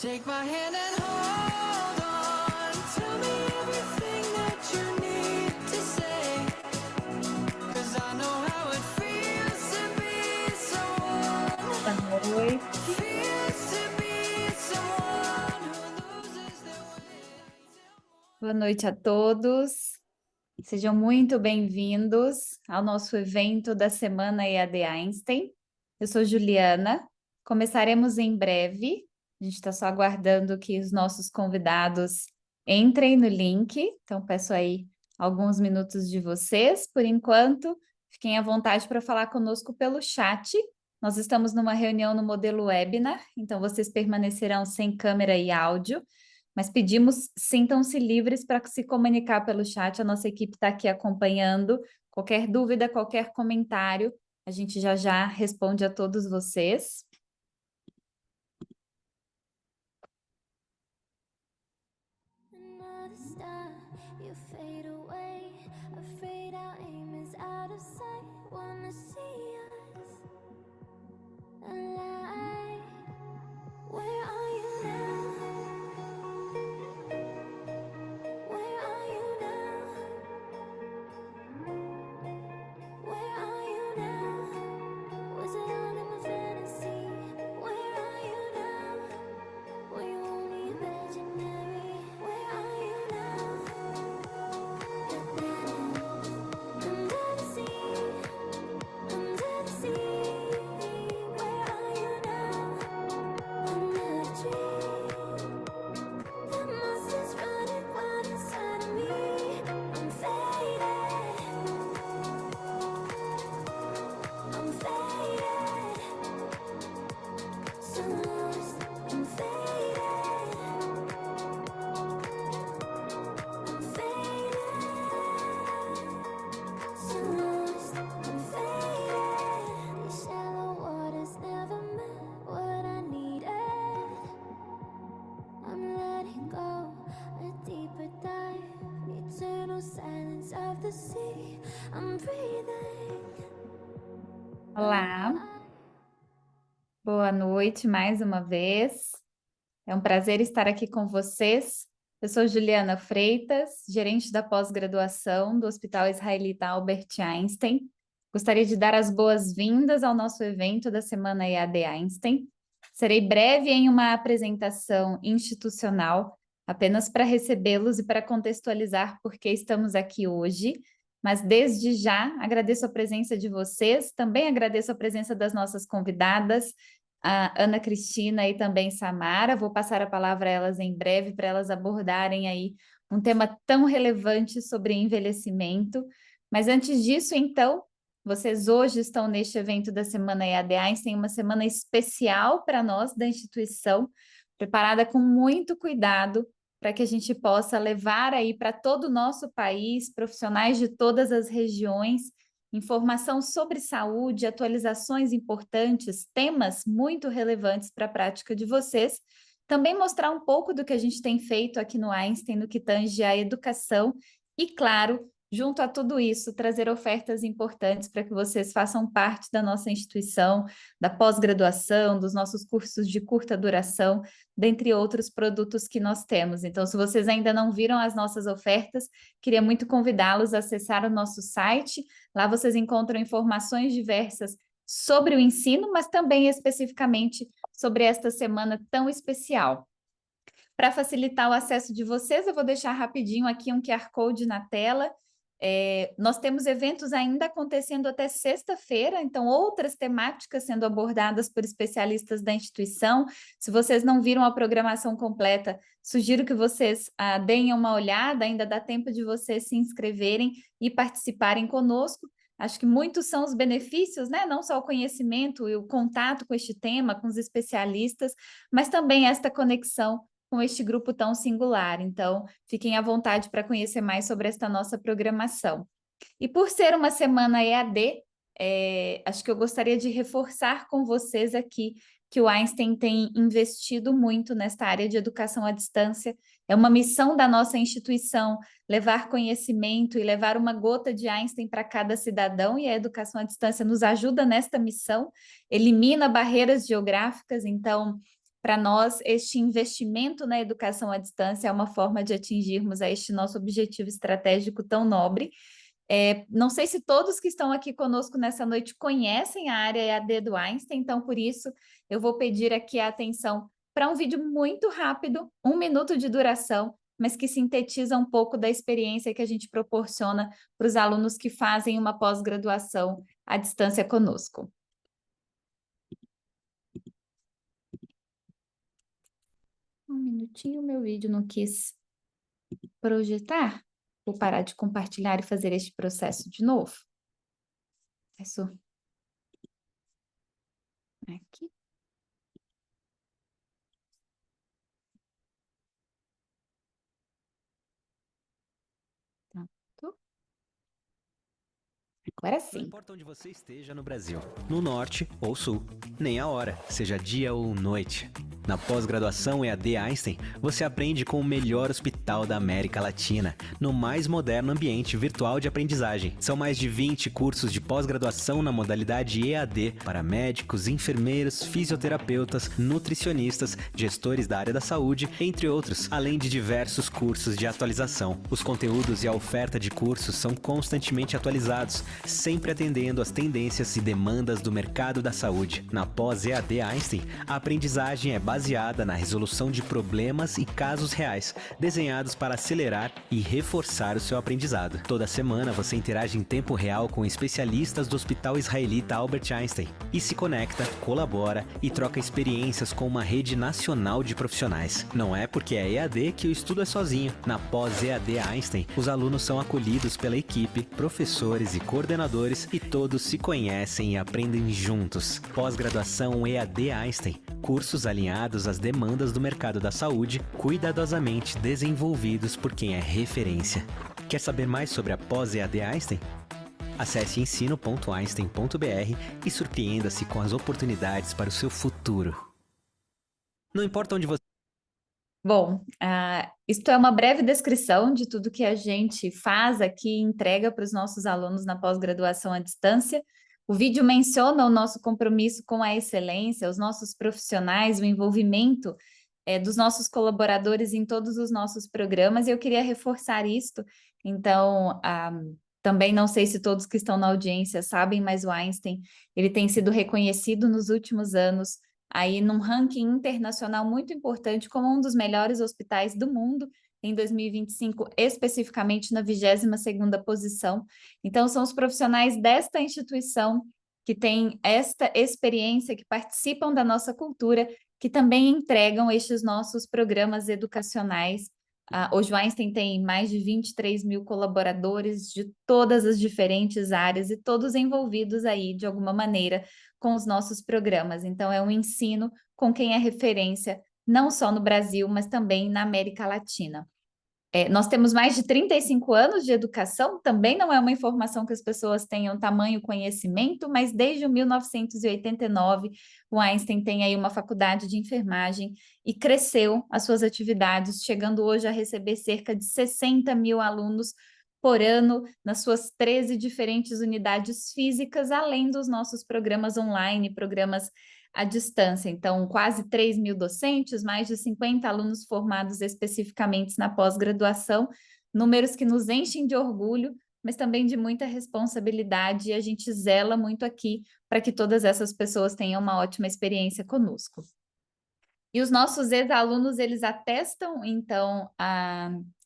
Take my hand and hold on. Tell me everything that you need to say. 'Cause I know how it feels to be someone. Boa noite. Feels to be someone who loses their way. Boa noite a todos. Sejam muito bem-vindos ao nosso evento da Semana EAD Einstein. Eu sou Juliana. Começaremos em breve. A gente está só aguardando que os nossos convidados entrem no link. Então, peço aí alguns minutos de vocês. Por enquanto, fiquem à vontade para falar conosco pelo chat. Nós estamos numa reunião no modelo webinar, então vocês permanecerão sem câmera e áudio. Mas pedimos, sintam-se livres para se comunicar pelo chat, a nossa equipe está aqui acompanhando. Qualquer dúvida, qualquer comentário, a gente já responde a todos vocês. Another star, you fade away. Afraid our aim is out of sight. Wanna see us alive. Where are you now? Where are you now? Where are you now? Was it all in my fantasy? Where are you now? Were you only imaginary? Where are you now? Under the sea, under the sea. Where are you now? Under the tree. The monster's running wild inside of me. I'm faded. I'm faded. So lost. I'm faded. I'm faded. So lost. I'm faded. These shallow waters never meant what I needed. I'm letting go, a deeper dive, eternal silence of the sea. I'm breathing. Olá, boa noite mais uma vez. É um prazer estar aqui com vocês. Eu sou Juliana Freitas, gerente da pós-graduação do Hospital Israelita Albert Einstein. Gostaria de dar as boas-vindas ao nosso evento da Semana EAD Einstein. Serei breve em uma apresentação institucional, apenas para recebê-los e para contextualizar por que estamos aqui hoje. Mas desde já agradeço a presença de vocês, também agradeço a presença das nossas convidadas, a Ana Cristina e também Samara. Vou passar a palavra a elas em breve para elas abordarem aí um tema tão relevante sobre envelhecimento. Mas antes disso, então, vocês hoje estão neste evento da Semana EAD Einstein, uma semana especial para nós da instituição, preparada com muito cuidado para que a gente possa levar aí para todo o nosso país, profissionais de todas as regiões, informação sobre saúde, atualizações importantes, temas muito relevantes para a prática de vocês. Também mostrar um pouco do que a gente tem feito aqui no Einstein, no que tange à educação e, claro, junto a tudo isso, trazer ofertas importantes para que vocês façam parte da nossa instituição, da pós-graduação, dos nossos cursos de curta duração, dentre outros produtos que nós temos. Então, se vocês ainda não viram as nossas ofertas, queria muito convidá-los a acessar o nosso site. Lá vocês encontram informações diversas sobre o ensino, mas também especificamente sobre esta semana tão especial. Para facilitar o acesso de vocês, eu vou deixar rapidinho aqui um QR Code na tela. Nós temos eventos ainda acontecendo até sexta-feira, então outras temáticas sendo abordadas por especialistas da instituição. Se vocês não viram a programação completa, sugiro que vocês deem uma olhada, ainda dá tempo de vocês se inscreverem e participarem conosco. Acho que muitos são os benefícios, né? Não só o conhecimento e o contato com este tema, com os especialistas, mas também esta conexão com este grupo tão singular. Então, fiquem à vontade para conhecer mais sobre esta nossa programação. E por ser uma semana EAD, acho que eu gostaria de reforçar com vocês aqui que o Einstein tem investido muito nesta área de educação à distância. É uma missão da nossa instituição levar conhecimento e levar uma gota de Einstein para cada cidadão, e a educação à distância nos ajuda nesta missão, elimina barreiras geográficas. Então, Para nós, este investimento na educação à distância é uma forma de atingirmos a este nosso objetivo estratégico tão nobre. Não sei se todos que estão aqui conosco nessa noite conhecem a área EAD do Einstein, então, por isso, eu vou pedir aqui a atenção para um vídeo muito rápido, 1 minuto de duração, mas que sintetiza um pouco da experiência que a gente proporciona para os alunos que fazem uma pós-graduação à distância conosco. Um minutinho, meu vídeo não quis projetar. Vou parar de compartilhar e fazer este processo de novo. Isso aqui. Pronto. Agora sim. Não importa onde você esteja no Brasil, no norte ou sul, nem a hora, seja dia ou noite. Na pós-graduação EAD Einstein, você aprende com o melhor hospital da América Latina, no mais moderno ambiente virtual de aprendizagem. São mais de 20 cursos de pós-graduação na modalidade EAD para médicos, enfermeiros, fisioterapeutas, nutricionistas, gestores da área da saúde, entre outros, além de diversos cursos de atualização. Os conteúdos e a oferta de cursos são constantemente atualizados, sempre atendendo às tendências e demandas do mercado da saúde. Na pós-EAD Einstein, a aprendizagem é baseada na resolução de problemas e casos reais, desenhados para acelerar e reforçar o seu aprendizado. Toda semana você interage em tempo real com especialistas do Hospital Israelita Albert Einstein e se conecta, colabora e troca experiências com uma rede nacional de profissionais. Não é porque é EAD que o estudo é sozinho. Na pós-EAD Einstein, os alunos são acolhidos pela equipe, professores e coordenadores e todos se conhecem e aprendem juntos. Pós-graduação EAD Einstein, cursos alinhados às demandas do mercado da saúde, cuidadosamente desenvolvidos por quem é referência. Quer saber mais sobre a pós-EAD Einstein? Acesse ensino.einstein.br e surpreenda-se com as oportunidades para o seu futuro. Não importa onde você... Bom, isto é uma breve descrição de tudo que a gente faz aqui e entrega para os nossos alunos na pós-graduação à distância. O vídeo menciona o nosso compromisso com a excelência, os nossos profissionais, o envolvimento dos nossos colaboradores em todos os nossos programas, e eu queria reforçar isto. Então, também não sei se todos que estão na audiência sabem, mas o Einstein, ele tem sido reconhecido nos últimos anos aí num ranking internacional muito importante como um dos melhores hospitais do mundo, em 2025, especificamente na 22ª posição. Então, são os profissionais desta instituição que têm esta experiência, que participam da nossa cultura, que também entregam estes nossos programas educacionais. Hoje o Einstein tem mais de 23 mil colaboradores de todas as diferentes áreas e todos envolvidos aí, de alguma maneira, com os nossos programas. Então, é um ensino com quem é referência, não só no Brasil, mas também na América Latina. Nós temos mais de 35 anos de educação, também não é uma informação que as pessoas tenham tamanho conhecimento, mas desde 1989 o Einstein tem aí uma faculdade de enfermagem e cresceu as suas atividades, chegando hoje a receber cerca de 60 mil alunos por ano nas suas 13 diferentes unidades físicas, além dos nossos programas online, programas à distância. Então, quase 3 mil docentes, mais de 50 alunos formados especificamente na pós-graduação, números que nos enchem de orgulho, mas também de muita responsabilidade, e a gente zela muito aqui para que todas essas pessoas tenham uma ótima experiência conosco. E os nossos ex-alunos, eles atestam, então,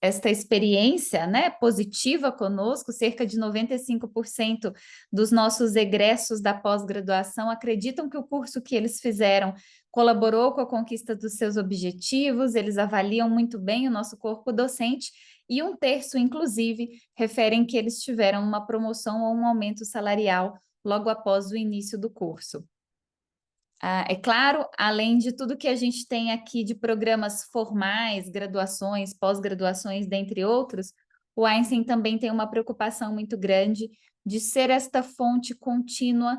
esta experiência, né, positiva conosco. Cerca de 95% dos nossos egressos da pós-graduação acreditam que o curso que eles fizeram colaborou com a conquista dos seus objetivos, eles avaliam muito bem o nosso corpo docente, e 1/3, inclusive, referem que eles tiveram uma promoção ou um aumento salarial logo após o início do curso. É claro, além de tudo que a gente tem aqui de programas formais, graduações, pós-graduações, dentre outros, o Einstein também tem uma preocupação muito grande de ser esta fonte contínua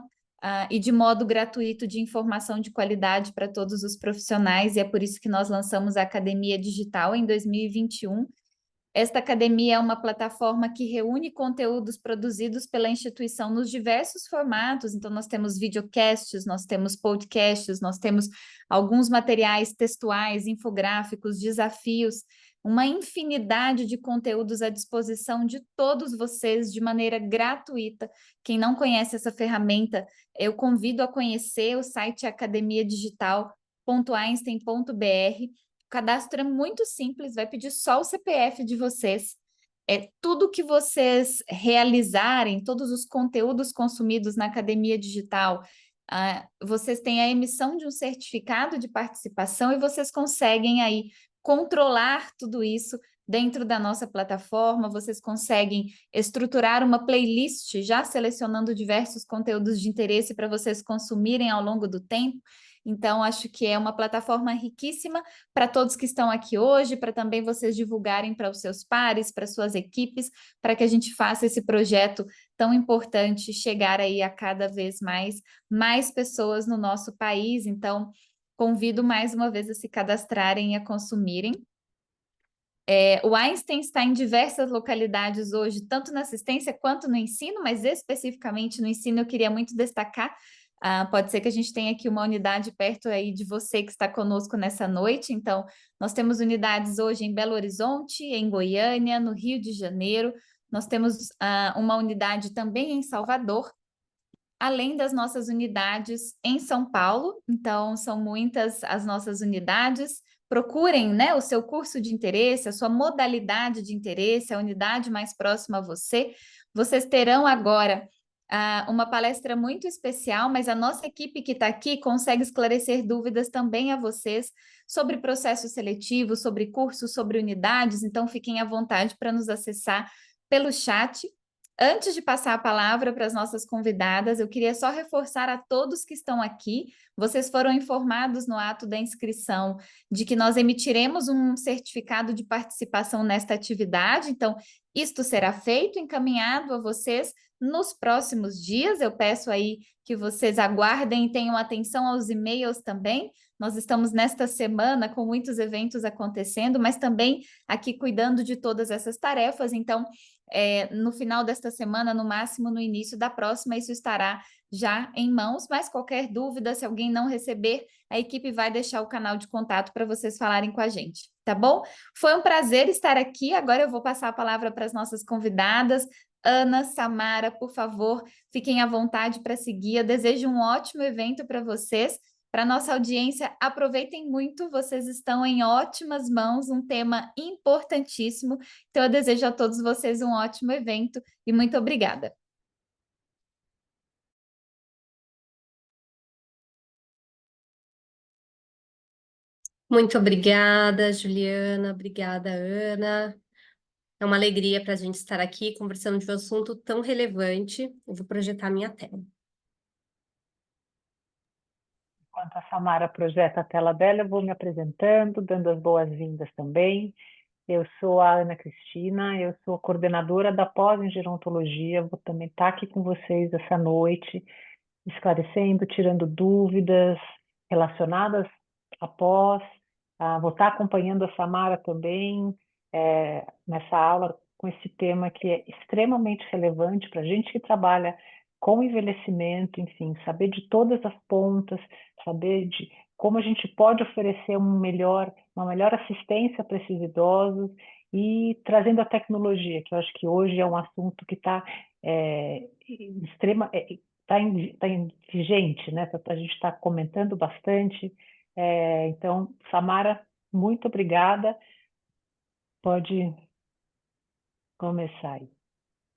e de modo gratuito de informação de qualidade para todos os profissionais, e é por isso que nós lançamos a Academia Digital em 2021. Esta academia é uma plataforma que reúne conteúdos produzidos pela instituição nos diversos formatos. Então, nós temos videocasts, nós temos podcasts, nós temos alguns materiais textuais, infográficos, desafios, uma infinidade de conteúdos à disposição de todos vocês de maneira gratuita. Quem não conhece essa ferramenta, eu convido a conhecer o site academiadigital.einstein.br. O cadastro é muito simples, vai pedir só o CPF de vocês. Tudo que vocês realizarem, todos os conteúdos consumidos na Academia Digital, vocês têm a emissão de um certificado de participação e vocês conseguem aí controlar tudo isso dentro da nossa plataforma, vocês conseguem estruturar uma playlist já selecionando diversos conteúdos de interesse para vocês consumirem ao longo do tempo. Então, acho que é uma plataforma riquíssima para todos que estão aqui hoje, para também vocês divulgarem para os seus pares, para suas equipes, para que a gente faça esse projeto tão importante chegar aí a cada vez mais pessoas no nosso país. Então, convido mais uma vez a se cadastrarem e a consumirem. O Einstein está em diversas localidades hoje, tanto na assistência quanto no ensino, mas especificamente no ensino eu queria muito destacar. Pode ser que a gente tenha aqui uma unidade perto aí de você que está conosco nessa noite. Então, nós temos unidades hoje em Belo Horizonte, em Goiânia, no Rio de Janeiro. Nós temos uma unidade também em Salvador, além das nossas unidades em São Paulo. Então, são muitas as nossas unidades. Procurem, né, o seu curso de interesse, a sua modalidade de interesse, a unidade mais próxima a você. Vocês terão agora uma palestra muito especial, mas a nossa equipe que está aqui consegue esclarecer dúvidas também a vocês sobre processo seletivo, sobre cursos, sobre unidades. Então, fiquem à vontade para nos acessar pelo chat. Antes de passar a palavra para as nossas convidadas, eu queria só reforçar a todos que estão aqui. Vocês foram informados no ato da inscrição de que nós emitiremos um certificado de participação nesta atividade. Então, isto será feito, encaminhado a vocês nos próximos dias. Eu peço aí que vocês aguardem e tenham atenção aos e-mails também. Nós estamos nesta semana com muitos eventos acontecendo, mas também aqui cuidando de todas essas tarefas. Então, no final desta semana, no máximo no início da próxima, isso estará já em mãos, mas qualquer dúvida, se alguém não receber, a equipe vai deixar o canal de contato para vocês falarem com a gente, tá bom? Foi um prazer estar aqui, agora eu vou passar a palavra para as nossas convidadas. Ana, Samara, por favor, fiquem à vontade para seguir. Eu desejo um ótimo evento para vocês. Para nossa audiência, aproveitem muito, vocês estão em ótimas mãos, um tema importantíssimo. Então, eu desejo a todos vocês um ótimo evento e muito obrigada. Muito obrigada, Juliana. Obrigada, Ana. É uma alegria para a gente estar aqui conversando de um assunto tão relevante. Eu vou projetar minha tela. Enquanto a Samara projeta a tela dela, eu vou me apresentando, dando as boas-vindas também. Eu sou a Ana Cristina, eu sou coordenadora da pós em gerontologia. Vou também estar aqui com vocês essa noite, esclarecendo, tirando dúvidas relacionadas à pós. Vou estar acompanhando a Samara também nessa aula com esse tema que é extremamente relevante para a gente que trabalha com envelhecimento, enfim, saber de todas as pontas, saber de como a gente pode oferecer uma melhor assistência para esses idosos e trazendo a tecnologia, que eu acho que hoje é um assunto que está vigente, né? A gente está comentando bastante. Então, Samara, muito obrigada. Pode começar aí.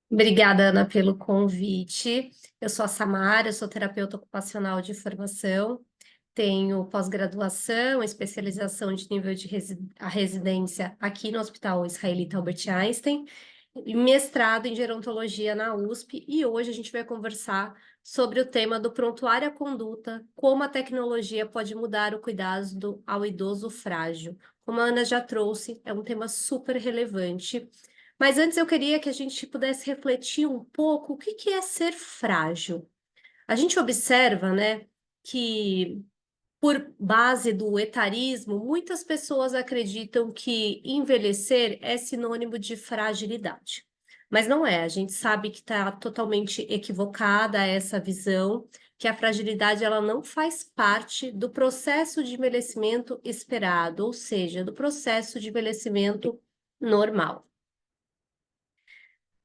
Obrigada, Ana, pelo convite. Eu sou a Samara, eu sou terapeuta ocupacional de formação, tenho pós-graduação, especialização de nível de residência aqui no Hospital Israelita Albert Einstein, e mestrado em gerontologia na USP, e hoje a gente vai conversar sobre o tema do prontuário à conduta, como a tecnologia pode mudar o cuidado ao idoso frágil. Como a Ana já trouxe, é um tema super relevante. Mas antes eu queria que a gente pudesse refletir um pouco o que é ser frágil. A gente observa, né, que por base do etarismo, muitas pessoas acreditam que envelhecer é sinônimo de fragilidade. Mas não é, a gente sabe que está totalmente equivocada essa visão, que a fragilidade ela não faz parte do processo de envelhecimento esperado, ou seja, do processo de envelhecimento normal.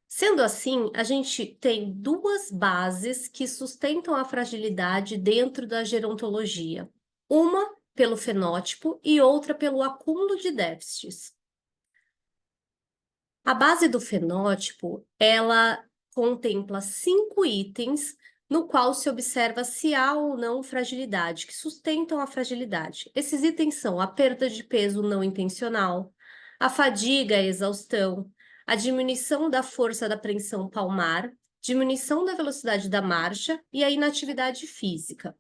Sendo assim, a gente tem duas bases que sustentam a fragilidade dentro da gerontologia. Uma pelo fenótipo e outra pelo acúmulo de déficits. A base do fenótipo, ela contempla 5 itens no qual se observa se há ou não fragilidade, que sustentam a fragilidade. Esses itens são a perda de peso não intencional, a fadiga, a exaustão, a diminuição da força da preensão palmar, diminuição da velocidade da marcha e a inatividade física.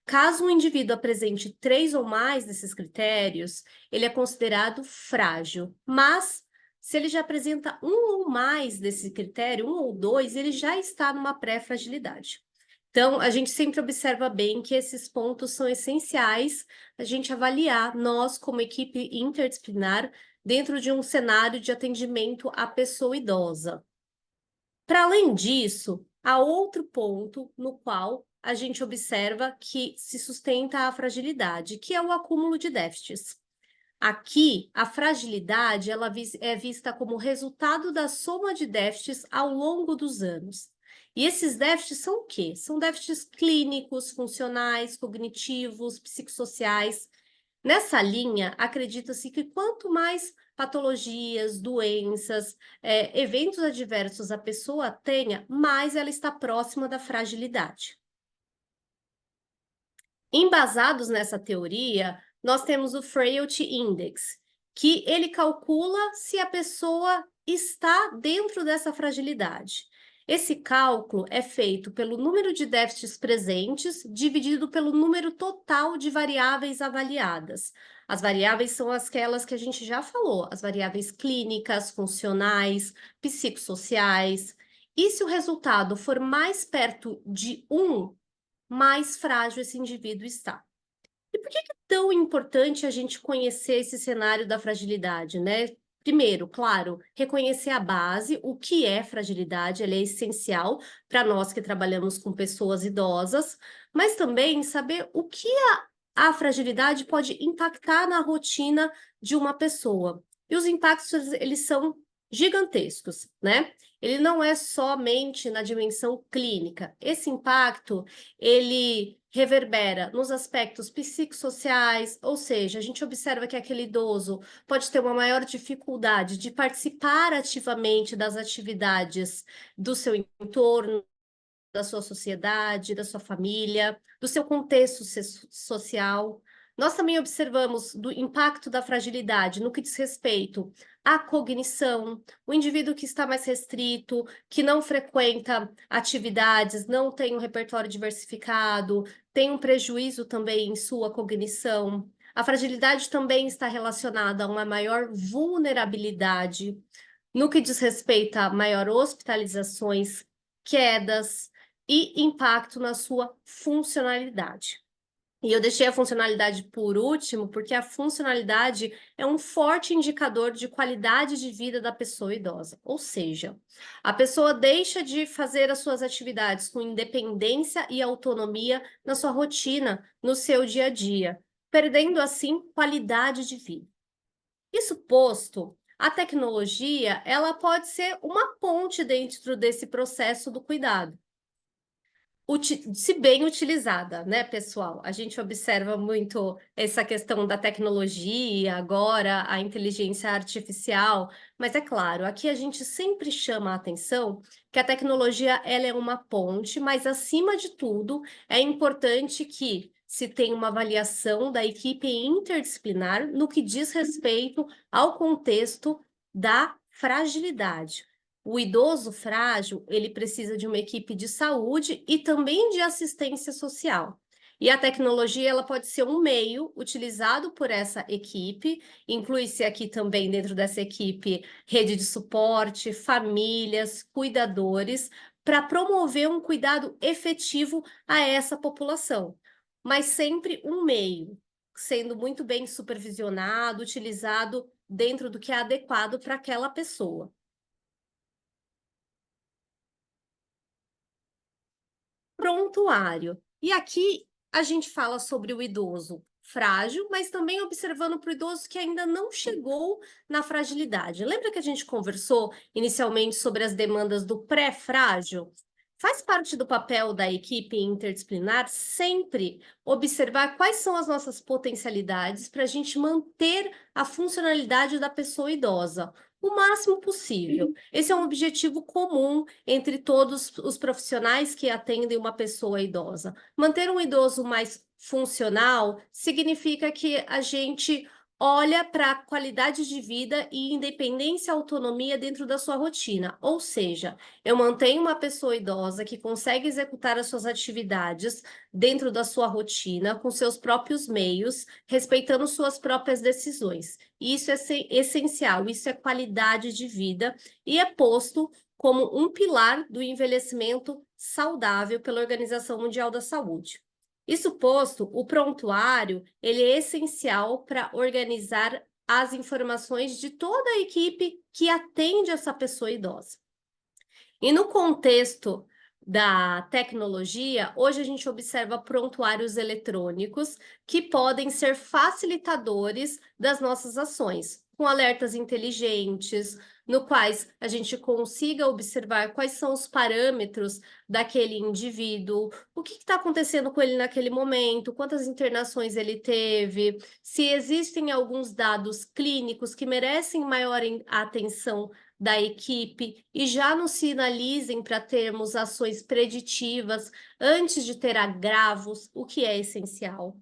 Caso um indivíduo apresente 3 ou mais desses critérios, ele é considerado frágil, mas se ele já apresenta um ou mais desse critério, 1 ou 2, ele já está numa pré-fragilidade. Então, a gente sempre observa bem que esses pontos são essenciais a gente avaliar, nós, como equipe interdisciplinar, dentro de um cenário de atendimento à pessoa idosa. Para além disso, há outro ponto no qual a gente observa que se sustenta a fragilidade, que é o acúmulo de déficits. Aqui, a fragilidade ela é vista como resultado da soma de déficits ao longo dos anos. E esses déficits são o quê? São déficits clínicos, funcionais, cognitivos, psicossociais. Nessa linha, acredita-se que quanto mais patologias, doenças, eventos adversos a pessoa tenha, mais ela está próxima da fragilidade. Embasados nessa teoria, nós temos o Frailty Index, que ele calcula se a pessoa está dentro dessa fragilidade. Esse cálculo é feito pelo número de déficits presentes dividido pelo número total de variáveis avaliadas. As variáveis são aquelas que a gente já falou, as variáveis clínicas, funcionais, psicossociais. E se o resultado for mais perto de 1, mais frágil esse indivíduo está. E por que é tão importante a gente conhecer esse cenário da fragilidade, né? Primeiro, claro, reconhecer a base, o que é fragilidade, ela é essencial para nós que trabalhamos com pessoas idosas, mas também saber o que a fragilidade pode impactar na rotina de uma pessoa. E os impactos, eles são gigantescos, né? Ele não é somente na dimensão clínica. Esse impacto, ele reverbera nos aspectos psicossociais, ou seja, a gente observa que aquele idoso pode ter uma maior dificuldade de participar ativamente das atividades do seu entorno, da sua sociedade, da sua família, do seu contexto social. Nós também observamos do impacto da fragilidade no que diz respeito à cognição, o indivíduo que está mais restrito, que não frequenta atividades, não tem um repertório diversificado, tem um prejuízo também em sua cognição. A fragilidade também está relacionada a uma maior vulnerabilidade no que diz respeito a maior hospitalizações, quedas e impacto na sua funcionalidade. E eu deixei a funcionalidade por último, porque a funcionalidade é um forte indicador de qualidade de vida da pessoa idosa. Ou seja, a pessoa deixa de fazer as suas atividades com independência e autonomia na sua rotina, no seu dia a dia, perdendo assim qualidade de vida. Isso posto, a tecnologia ela pode ser uma ponte dentro desse processo do cuidado. Se bem utilizada, né, pessoal? A gente observa muito essa questão da tecnologia, agora a inteligência artificial, mas é claro, aqui a gente sempre chama a atenção que a tecnologia ela é uma ponte, mas acima de tudo é importante que se tenha uma avaliação da equipe interdisciplinar no que diz respeito ao contexto da fragilidade. O idoso frágil, ele precisa de uma equipe de saúde e também de assistência social. E a tecnologia, ela pode ser um meio utilizado por essa equipe, inclui-se aqui também dentro dessa equipe rede de suporte, famílias, cuidadores, para promover um cuidado efetivo a essa população. mas sempre um meio, sendo muito bem supervisionado, utilizado dentro do que é adequado para aquela pessoa. Prontuário. E aqui a gente fala sobre o idoso frágil, mas também observando para o idoso que ainda não chegou na fragilidade. Lembra que a gente conversou inicialmente sobre as demandas do pré-frágil? Faz parte do papel da equipe interdisciplinar sempre observar quais são as nossas potencialidades para a gente manter a funcionalidade da pessoa idosa o máximo possível. Esse é um objetivo comum entre todos os profissionais que atendem uma pessoa idosa. Manter um idoso mais funcional significa que a gente olha para a qualidade de vida e independência e autonomia dentro da sua rotina. Ou seja, eu mantenho uma pessoa idosa que consegue executar as suas atividades dentro da sua rotina, com seus próprios meios, respeitando suas próprias decisões. Isso é essencial, isso é qualidade de vida e é posto como um pilar do envelhecimento saudável pela Organização Mundial da Saúde. Isso posto, o prontuário ele é essencial para organizar as informações de toda a equipe que atende essa pessoa idosa. E no contexto da tecnologia, hoje a gente observa prontuários eletrônicos que podem ser facilitadores das nossas ações, com alertas inteligentes, no quais a gente consiga observar quais são os parâmetros daquele indivíduo, o que está acontecendo com ele naquele momento, quantas internações ele teve, se existem alguns dados clínicos que merecem maior atenção da equipe e já nos sinalizem para termos ações preditivas antes de ter agravos, o que é essencial.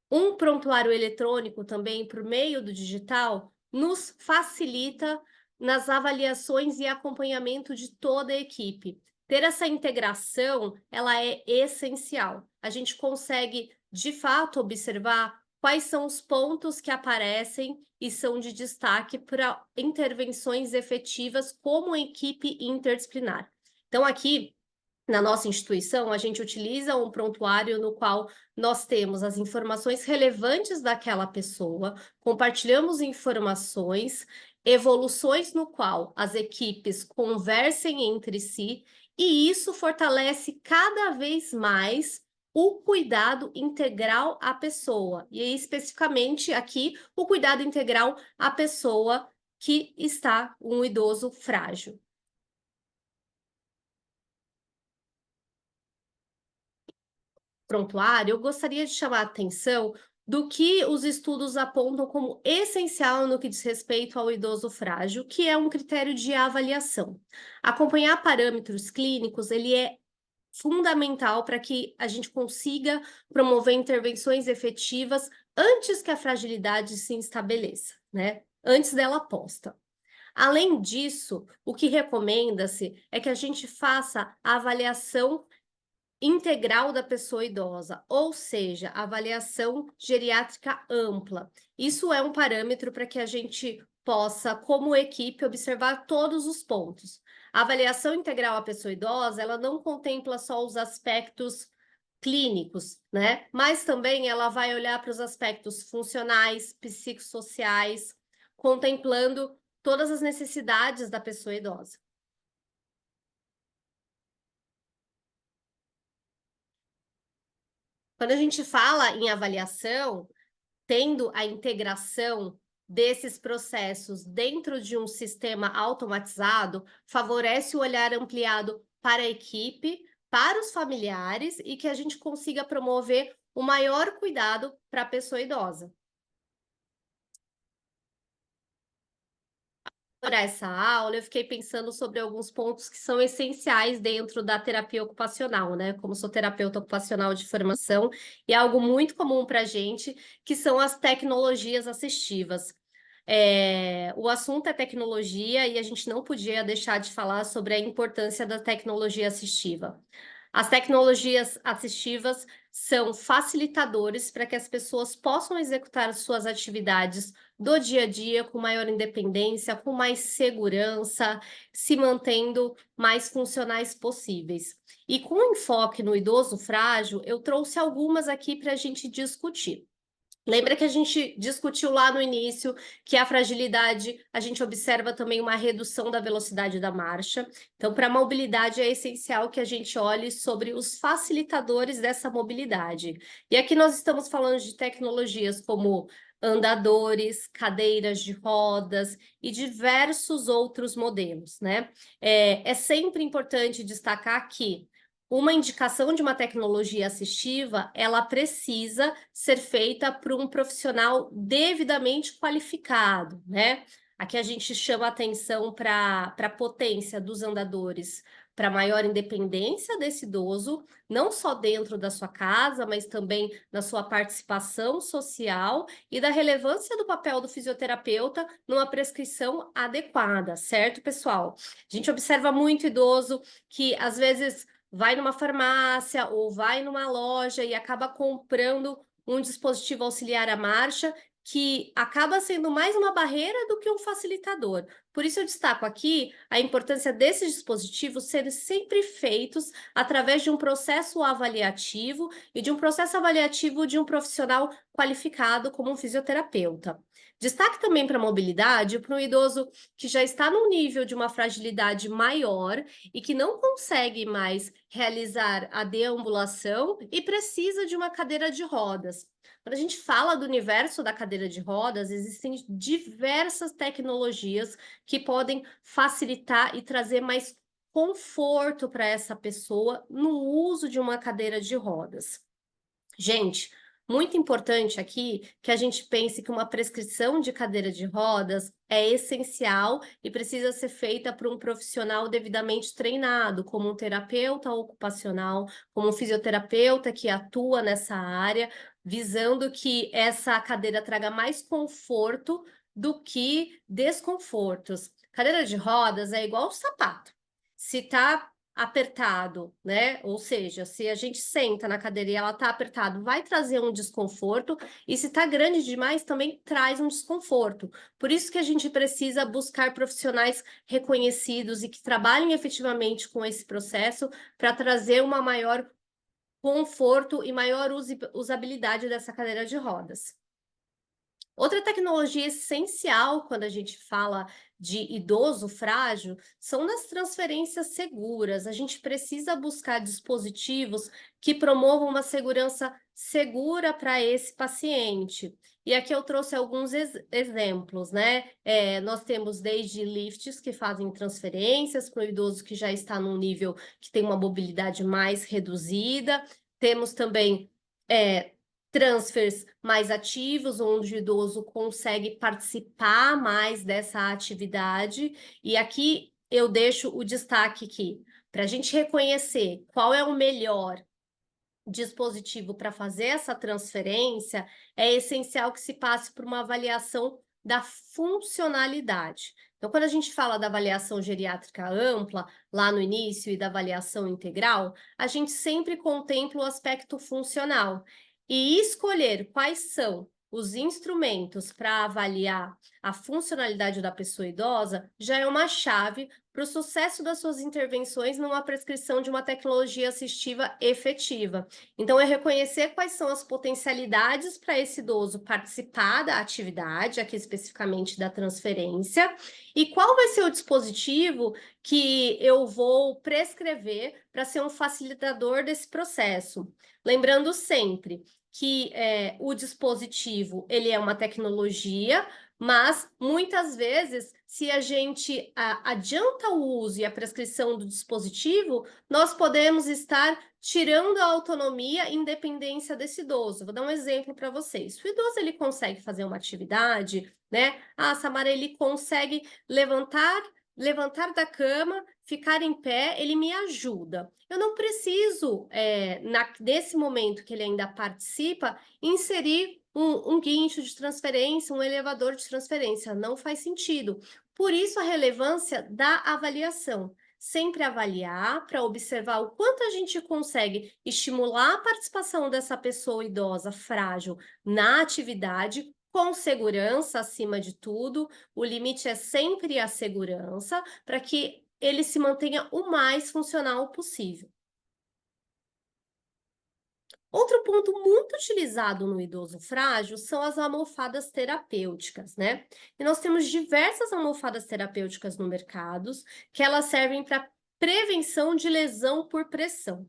Um prontuário eletrônico também, por meio do digital, nos facilita nas avaliações e acompanhamento de toda a equipe. Ter essa integração, ela é essencial. A gente consegue, de fato, observar quais são os pontos que aparecem e são de destaque para intervenções efetivas como equipe interdisciplinar. Então, aqui, na nossa instituição, a gente utiliza um prontuário no qual nós temos as informações relevantes daquela pessoa, compartilhamos informações, evoluções no qual as equipes conversem entre si, e isso fortalece cada vez mais o cuidado integral à pessoa, e especificamente aqui o cuidado integral à pessoa que está um idoso frágil. Prontuário, eu gostaria de chamar a atenção do que os estudos apontam como essencial no que diz respeito ao idoso frágil, que é um critério de avaliação. Acompanhar parâmetros clínicos, ele é fundamental para que a gente consiga promover intervenções efetivas antes que a fragilidade se estabeleça, né? Antes dela posta. Além disso, o que recomenda-se é que a gente faça a avaliação integral da pessoa idosa, ou seja, avaliação geriátrica ampla. Isso é um parâmetro para que a gente possa, como equipe, observar todos os pontos. A avaliação integral à pessoa idosa, ela não contempla só os aspectos clínicos, né? Mas também ela vai olhar para os aspectos funcionais, psicossociais, contemplando todas as necessidades da pessoa idosa. Quando a gente fala em avaliação, tendo a integração desses processos dentro de um sistema automatizado, favorece o olhar ampliado para a equipe, para os familiares e que a gente consiga promover o maior cuidado para a pessoa idosa. Para essa aula, eu fiquei pensando sobre alguns pontos que são essenciais dentro da terapia ocupacional, né? Como sou terapeuta ocupacional de formação, e é algo muito comum para a gente, que são as tecnologias assistivas. O assunto é tecnologia e a gente não podia deixar de falar sobre a importância da tecnologia assistiva. As tecnologias assistivas são facilitadores para que as pessoas possam executar suas atividades do dia a dia com maior independência, com mais segurança, se mantendo mais funcionais possíveis. E com enfoque no idoso frágil, eu trouxe algumas aqui para a gente discutir. Lembra que a gente discutiu lá no início que a fragilidade, a gente observa também uma redução da velocidade da marcha. Então, para a mobilidade é essencial que a gente olhe sobre os facilitadores dessa mobilidade. E aqui nós estamos falando de tecnologias como andadores, cadeiras de rodas e diversos outros modelos, né? É sempre importante destacar que uma indicação de uma tecnologia assistiva, ela precisa ser feita por um profissional devidamente qualificado, né? Aqui a gente chama atenção para a potência dos andadores, para maior independência desse idoso, não só dentro da sua casa, mas também na sua participação social e da relevância do papel do fisioterapeuta numa prescrição adequada, certo, pessoal? A gente observa muito idoso que, às vezes, vai numa farmácia ou vai numa loja e acaba comprando um dispositivo auxiliar à marcha que acaba sendo mais uma barreira do que um facilitador. Por isso eu destaco aqui a importância desses dispositivos serem sempre feitos através de um processo avaliativo e de um processo avaliativo de um profissional qualificado como um fisioterapeuta. Destaque também para a mobilidade, para um idoso que já está num nível de uma fragilidade maior e que não consegue mais realizar a deambulação e precisa de uma cadeira de rodas. Quando a gente fala do universo da cadeira de rodas, existem diversas tecnologias que podem facilitar e trazer mais conforto para essa pessoa no uso de uma cadeira de rodas. Gente, muito importante aqui que a gente pense que uma prescrição de cadeira de rodas é essencial e precisa ser feita por um profissional devidamente treinado, como um terapeuta ocupacional, como um fisioterapeuta que atua nessa área, visando que essa cadeira traga mais conforto do que desconfortos. Cadeira de rodas é igual sapato. Se tá apertado, né? Ou seja, se a gente senta na cadeira e ela tá apertado, vai trazer um desconforto, e se tá grande demais, também traz um desconforto. Por isso que a gente precisa buscar profissionais reconhecidos e que trabalhem efetivamente com esse processo para trazer uma maior conforto e maior usabilidade dessa cadeira de rodas. Outra tecnologia essencial quando a gente fala de idoso frágil são nas transferências seguras. A gente precisa buscar dispositivos que promovam uma segurança segura para esse paciente. E aqui eu trouxe alguns exemplos, né? Nós temos desde lifts que fazem transferências para o idoso que já está num nível que tem uma mobilidade mais reduzida. Temos também transfers mais ativos, onde o idoso consegue participar mais dessa atividade. E aqui eu deixo o destaque aqui, para a gente reconhecer qual é o melhor dispositivo para fazer essa transferência, é essencial que se passe por uma avaliação da funcionalidade. Então, quando a gente fala da avaliação geriátrica ampla, lá no início, e da avaliação integral, a gente sempre contempla o aspecto funcional. E escolher quais são os instrumentos para avaliar a funcionalidade da pessoa idosa já é uma chave para o sucesso das suas intervenções numa prescrição de uma tecnologia assistiva efetiva. Então, é reconhecer quais são as potencialidades para esse idoso participar da atividade, aqui especificamente da transferência, e qual vai ser o dispositivo que eu vou prescrever para ser um facilitador desse processo. Lembrando sempre que o dispositivo ele é uma tecnologia, mas muitas vezes, se a gente adianta o uso e a prescrição do dispositivo, nós podemos estar tirando a autonomia e independência desse idoso. Vou dar um exemplo para vocês. Se o idoso ele consegue fazer uma atividade, né? Samara, ele consegue levantar da cama, ficar em pé, ele me ajuda. Eu não preciso, nesse momento que ele ainda participa, inserir um guincho de transferência, um elevador de transferência. Não faz sentido. Por isso, a relevância da avaliação. sempre avaliar para observar o quanto a gente consegue estimular a participação dessa pessoa idosa frágil na atividade, com segurança acima de tudo. O limite é sempre a segurança, para que ele se mantenha o mais funcional possível. Outro ponto muito utilizado no idoso frágil são as almofadas terapêuticas, né? E nós temos diversas almofadas terapêuticas no mercado, que elas servem para prevenção de lesão por pressão.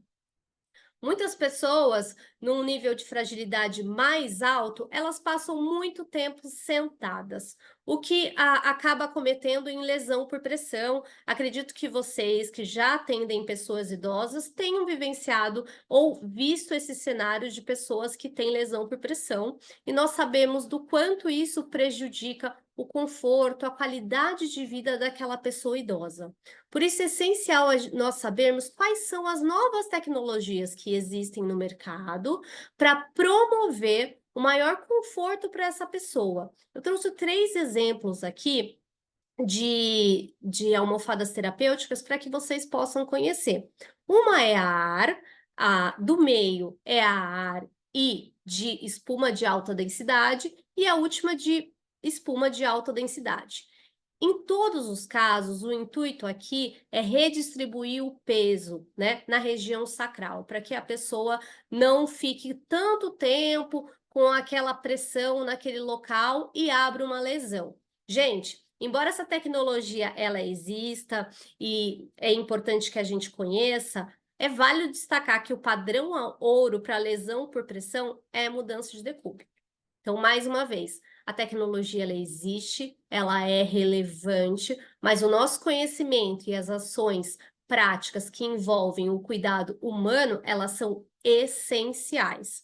Muitas pessoas, num nível de fragilidade mais alto, elas passam muito tempo sentadas, o que acaba cometendo em lesão por pressão. Acredito que vocês, que já atendem pessoas idosas, tenham vivenciado ou visto esses cenários de pessoas que têm lesão por pressão, e nós sabemos do quanto isso prejudica o conforto, a qualidade de vida daquela pessoa idosa. Por isso é essencial nós sabermos quais são as novas tecnologias que existem no mercado para promover o maior conforto para essa pessoa. Eu trouxe 3 exemplos aqui de almofadas terapêuticas para que vocês possam conhecer. Uma é a AR, a do meio é a AR e de espuma de alta densidade, e a última de espuma de alta densidade. Em todos os casos, o intuito aqui é redistribuir o peso, né, na região sacral, para que a pessoa não fique tanto tempo com aquela pressão naquele local e abra uma lesão. Gente, embora essa tecnologia ela exista e é importante que a gente conheça, é válido destacar que o padrão ouro para lesão por pressão é mudança de decúbito. Então, mais uma vez, a tecnologia ela existe, ela é relevante, mas o nosso conhecimento e as ações práticas que envolvem o cuidado humano, elas são essenciais.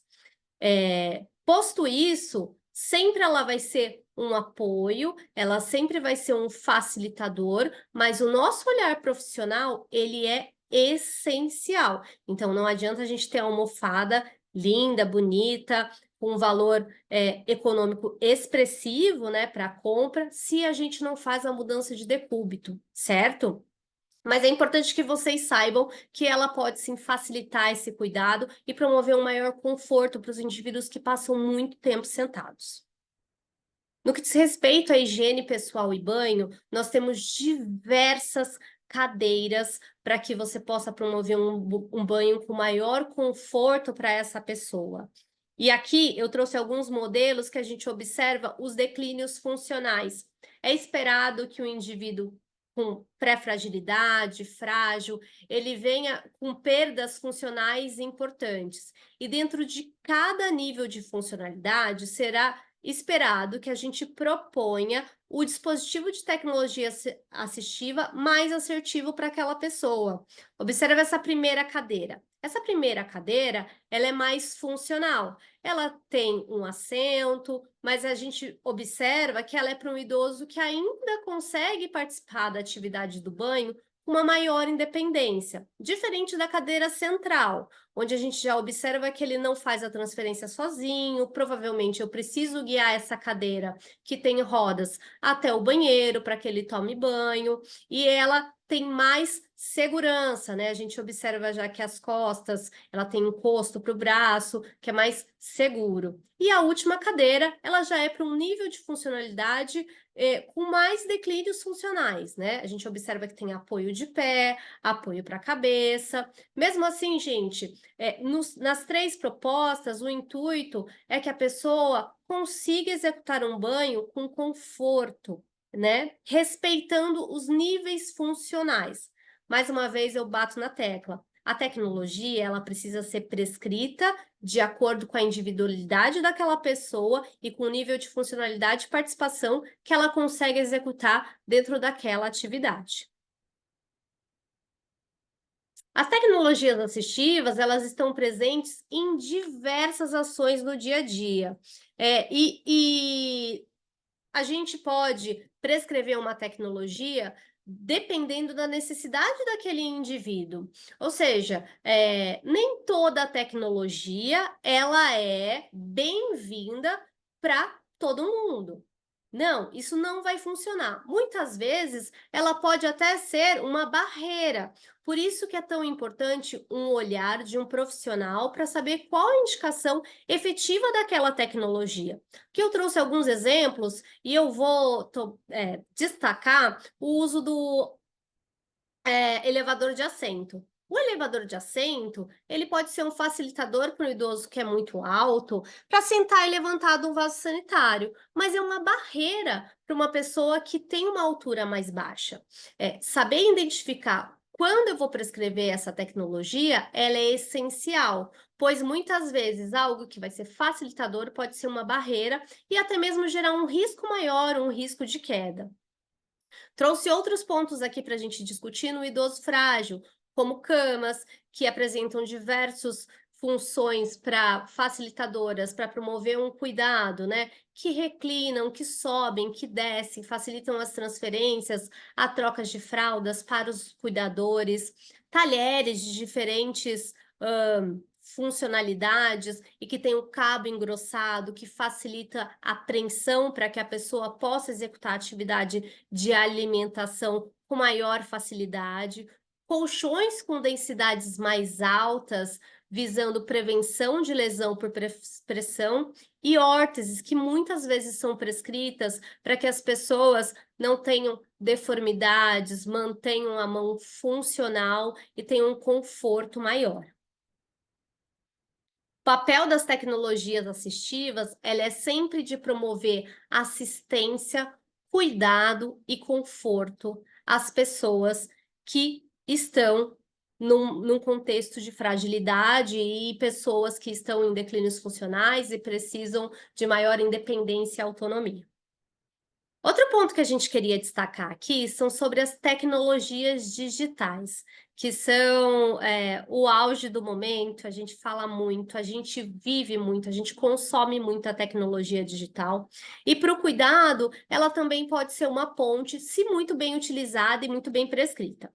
Posto isso, sempre ela vai ser um apoio, ela sempre vai ser um facilitador, mas o nosso olhar profissional, ele é essencial. Então, não adianta a gente ter a almofada linda, bonita, com um valor econômico expressivo, né, para a compra, se a gente não faz a mudança de decúbito, certo? Mas é importante que vocês saibam que ela pode sim facilitar esse cuidado e promover um maior conforto para os indivíduos que passam muito tempo sentados. No que diz respeito à higiene pessoal e banho, nós temos diversas cadeiras para que você possa promover um banho com maior conforto para essa pessoa. E aqui eu trouxe alguns modelos que a gente observa os declínios funcionais. É esperado que o indivíduo com pré-fragilidade, frágil, ele venha com perdas funcionais importantes. E dentro de cada nível de funcionalidade, será esperado que a gente proponha o dispositivo de tecnologia assistiva mais assertivo para aquela pessoa. Observe essa primeira cadeira. Essa primeira cadeira, ela é mais funcional. Ela tem um assento, mas a gente observa que ela é para um idoso que ainda consegue participar da atividade do banho com uma maior independência, diferente da cadeira central, onde a gente já observa que ele não faz a transferência sozinho, provavelmente eu preciso guiar essa cadeira que tem rodas até o banheiro para que ele tome banho, e ela tem mais segurança, né? A gente observa já que as costas, ela tem encosto para o braço, que é mais seguro. E a última cadeira, ela já é para um nível de funcionalidade com mais declínios funcionais, né? A gente observa que tem apoio de pé, apoio para a cabeça. Mesmo assim, gente, nas 3 propostas, o intuito é que a pessoa consiga executar um banho com conforto, né? Respeitando os níveis funcionais. Mais uma vez, eu bato na tecla. A tecnologia, ela precisa ser prescrita de acordo com a individualidade daquela pessoa e com o nível de funcionalidade e participação que ela consegue executar dentro daquela atividade. As tecnologias assistivas, elas estão presentes em diversas ações no dia a dia. E a gente pode prescrever uma tecnologia dependendo da necessidade daquele indivíduo. Ou seja, nem toda tecnologia ela é bem-vinda para todo mundo. Não, isso não vai funcionar. Muitas vezes, ela pode até ser uma barreira. Por isso que é tão importante um olhar de um profissional para saber qual a indicação efetiva daquela tecnologia. Que eu trouxe alguns exemplos e eu vou destacar o uso do elevador de assento. O elevador de assento, ele pode ser um facilitador para o idoso que é muito alto, para sentar e levantar de um vaso sanitário, mas é uma barreira para uma pessoa que tem uma altura mais baixa. Saber identificar quando eu vou prescrever essa tecnologia, ela é essencial, pois muitas vezes algo que vai ser facilitador pode ser uma barreira e até mesmo gerar um risco maior, um risco de queda. Trouxe outros pontos aqui para a gente discutir no idoso frágil, como camas, que apresentam diversas funções para facilitadoras, para promover um cuidado, né? Que reclinam, que sobem, que descem, facilitam as transferências, a troca de fraldas para os cuidadores, talheres de diferentes funcionalidades e que tem o cabo engrossado, que facilita a apreensão para que a pessoa possa executar a atividade de alimentação com maior facilidade, colchões com densidades mais altas, visando prevenção de lesão por pressão, e órteses, que muitas vezes são prescritas para que as pessoas não tenham deformidades, mantenham a mão funcional e tenham um conforto maior. O papel das tecnologias assistivas, ela é sempre de promover assistência, cuidado e conforto às pessoas que estão num contexto de fragilidade e pessoas que estão em declínios funcionais e precisam de maior independência e autonomia. Outro ponto que a gente queria destacar aqui são sobre as tecnologias digitais, que são o auge do momento. A gente fala muito, a gente vive muito, a gente consome muita tecnologia digital. E para o cuidado, ela também pode ser uma ponte, se muito bem utilizada e muito bem prescrita.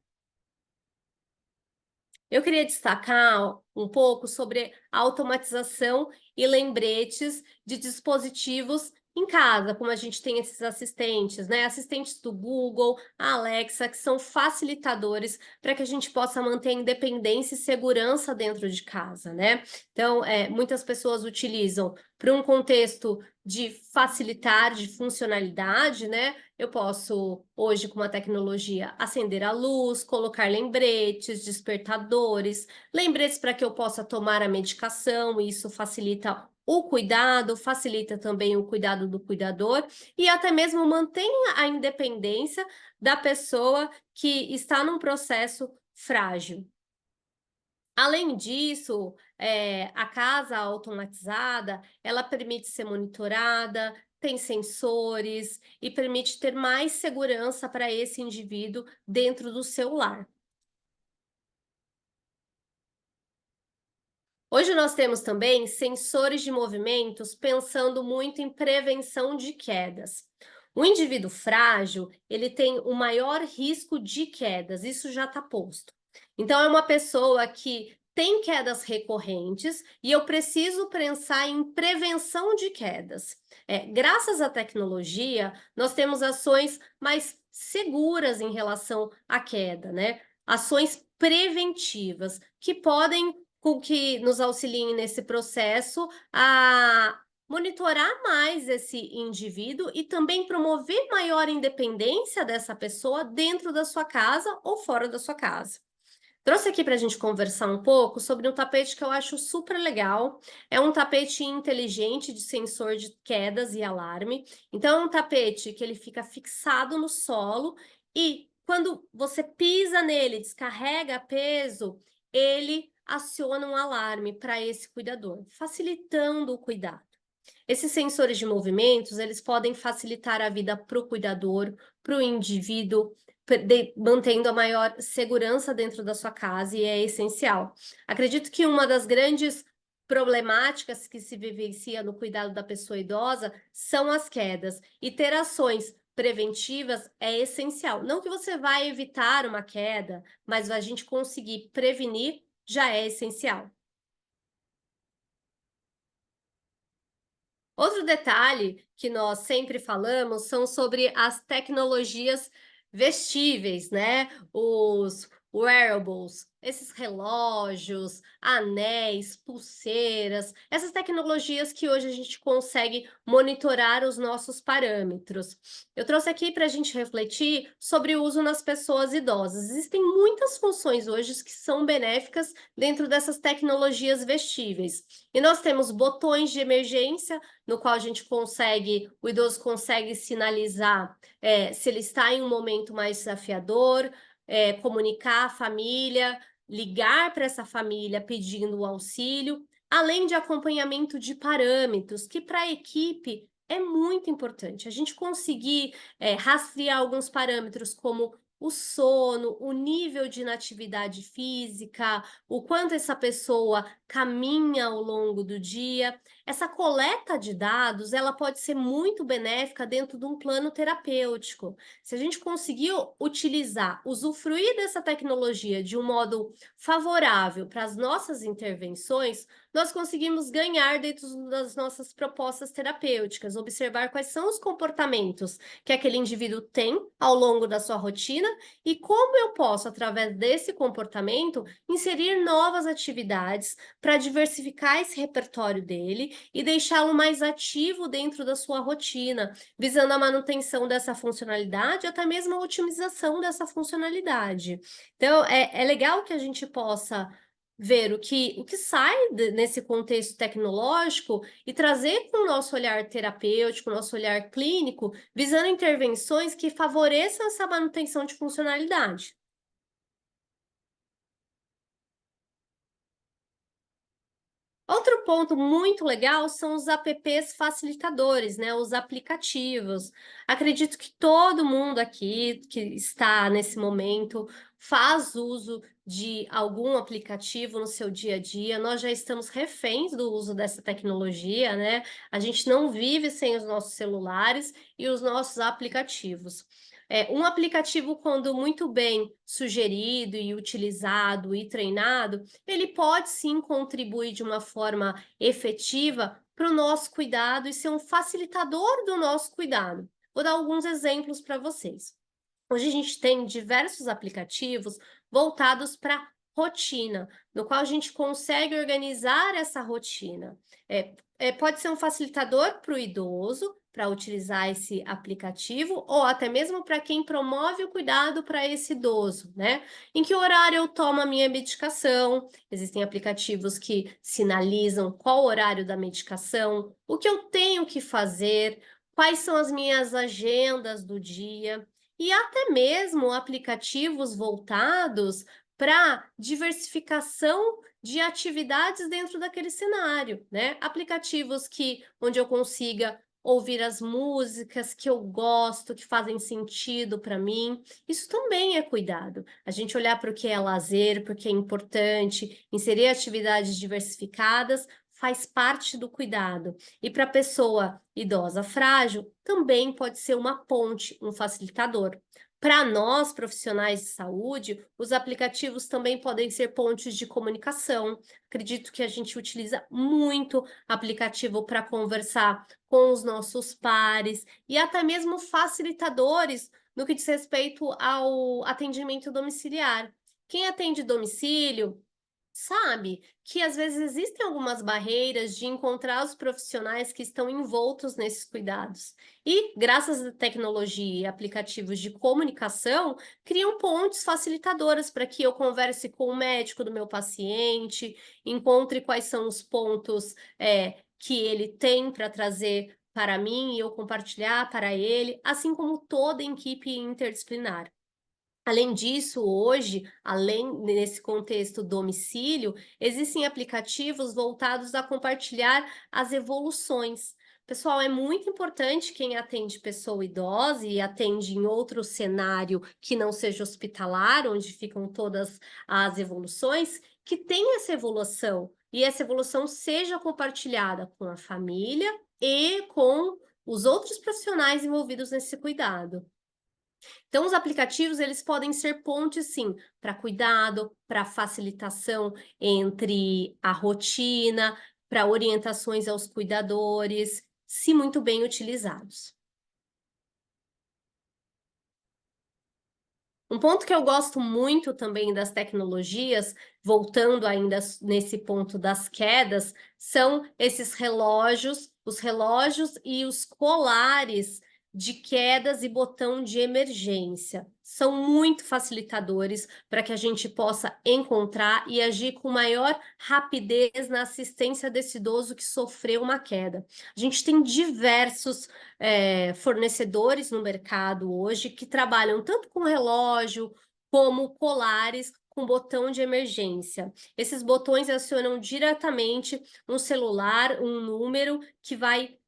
Eu queria destacar um pouco sobre a automatização e lembretes de dispositivos em casa, como a gente tem esses assistentes, né? Assistentes do Google, a Alexa, que são facilitadores para que a gente possa manter a independência e segurança dentro de casa, né? Então, muitas pessoas utilizam para um contexto de facilitar, de funcionalidade, né? Eu posso, hoje, com uma tecnologia, acender a luz, colocar lembretes, despertadores, lembretes para que eu possa tomar a medicação, e isso facilita o cuidado, facilita também o cuidado do cuidador e até mesmo mantém a independência da pessoa que está num processo frágil. Além disso, a casa automatizada, ela permite ser monitorada, tem sensores e permite ter mais segurança para esse indivíduo dentro do seu lar. Hoje nós temos também sensores de movimentos pensando muito em prevenção de quedas. O indivíduo frágil, ele tem o maior risco de quedas, isso já está posto. Então, é uma pessoa que tem quedas recorrentes e eu preciso pensar em prevenção de quedas. Graças à tecnologia, nós temos ações mais seguras em relação à queda, né? Ações preventivas que podem que nos auxiliem nesse processo a monitorar mais esse indivíduo e também promover maior independência dessa pessoa dentro da sua casa ou fora da sua casa. Trouxe aqui para a gente conversar um pouco sobre um tapete que eu acho super legal. É um tapete inteligente de sensor de quedas e alarme. Então, é um tapete que ele fica fixado no solo e quando você pisa nele, descarrega peso, ele aciona um alarme para esse cuidador, facilitando o cuidado. Esses sensores de movimentos, eles podem facilitar a vida para o cuidador, para o indivíduo, mantendo a maior segurança dentro da sua casa, e é essencial. Acredito que uma das grandes problemáticas que se vivencia no cuidado da pessoa idosa são as quedas, e ter ações preventivas é essencial. Não que você vai evitar uma queda, mas a gente conseguir prevenir já é essencial. Outro detalhe que nós sempre falamos são sobre as tecnologias vestíveis, né? Os wearables, esses relógios, anéis, pulseiras, essas tecnologias que hoje a gente consegue monitorar os nossos parâmetros. Eu trouxe aqui para a gente refletir sobre o uso nas pessoas idosas. Existem muitas funções hoje que são benéficas dentro dessas tecnologias vestíveis. E nós temos botões de emergência, no qual a gente consegue, o idoso consegue sinalizar se ele está em um momento mais desafiador, comunicar à família, ligar para essa família pedindo o auxílio, além de acompanhamento de parâmetros, que para a equipe é muito importante. A gente conseguir rastrear alguns parâmetros como o sono, o nível de inatividade física, o quanto essa pessoa caminha ao longo do dia. Essa coleta de dados, ela pode ser muito benéfica dentro de um plano terapêutico. Se a gente conseguir utilizar, usufruir dessa tecnologia de um modo favorável para as nossas intervenções, nós conseguimos ganhar dentro das nossas propostas terapêuticas, observar quais são os comportamentos que aquele indivíduo tem ao longo da sua rotina e como eu posso, através desse comportamento, inserir novas atividades para diversificar esse repertório dele e deixá-lo mais ativo dentro da sua rotina, visando a manutenção dessa funcionalidade, até mesmo a otimização dessa funcionalidade. Então, é legal que a gente possa ver o que sai nesse contexto tecnológico e trazer com o nosso olhar terapêutico, nosso olhar clínico, visando intervenções que favoreçam essa manutenção de funcionalidade. Outro ponto muito legal são os apps facilitadores, né? Os aplicativos. Acredito que todo mundo aqui que está nesse momento faz uso de algum aplicativo no seu dia a dia. Nós já estamos reféns do uso dessa tecnologia, né? A gente não vive sem os nossos celulares e os nossos aplicativos. Um aplicativo, quando muito bem sugerido e utilizado e treinado, ele pode sim contribuir de uma forma efetiva para o nosso cuidado e ser um facilitador do nosso cuidado. Vou dar alguns exemplos para vocês. Hoje a gente tem diversos aplicativos voltados para rotina, no qual a gente consegue organizar essa rotina. Pode ser um facilitador para o idoso, para utilizar esse aplicativo, ou até mesmo para quem promove o cuidado para esse idoso, né? Em que horário eu tomo a minha medicação? Existem aplicativos que sinalizam qual o horário da medicação, o que eu tenho que fazer, quais são as minhas agendas do dia, e até mesmo aplicativos voltados para diversificação de atividades dentro daquele cenário, né? Aplicativos onde eu consiga ouvir as músicas que eu gosto, que fazem sentido para mim. Isso também é cuidado. A gente olhar para o que é lazer, para o que é importante, inserir atividades diversificadas, faz parte do cuidado. E para a pessoa idosa frágil, também pode ser uma ponte, um facilitador. Para nós, profissionais de saúde, os aplicativos também podem ser pontes de comunicação. Acredito que a gente utiliza muito aplicativo para conversar com os nossos pares e até mesmo facilitadores no que diz respeito ao atendimento domiciliar. Quem atende domicílio sabe que às vezes existem algumas barreiras de encontrar os profissionais que estão envoltos nesses cuidados. E, graças à tecnologia e aplicativos de comunicação, criam pontes facilitadoras para que eu converse com o médico do meu paciente, encontre quais são os pontos que ele tem para trazer para mim e eu compartilhar para ele, assim como toda a equipe interdisciplinar. Além disso, hoje, além nesse contexto domicílio, existem aplicativos voltados a compartilhar as evoluções. Pessoal, é muito importante quem atende pessoa idosa e atende em outro cenário que não seja hospitalar, onde ficam todas as evoluções, que tenha essa evolução e essa evolução seja compartilhada com a família e com os outros profissionais envolvidos nesse cuidado. Então, os aplicativos, eles podem ser pontes, sim, para cuidado, para facilitação entre a rotina, para orientações aos cuidadores, se muito bem utilizados. Um ponto que eu gosto muito também das tecnologias, voltando ainda nesse ponto das quedas, são esses relógios, os relógios e os colares de quedas e botão de emergência. São muito facilitadores para que a gente possa encontrar e agir com maior rapidez na assistência desse idoso que sofreu uma queda. A gente tem diversos fornecedores no mercado hoje que trabalham tanto com relógio como colares com botão de emergência. Esses botões acionam diretamente um celular, um número que vai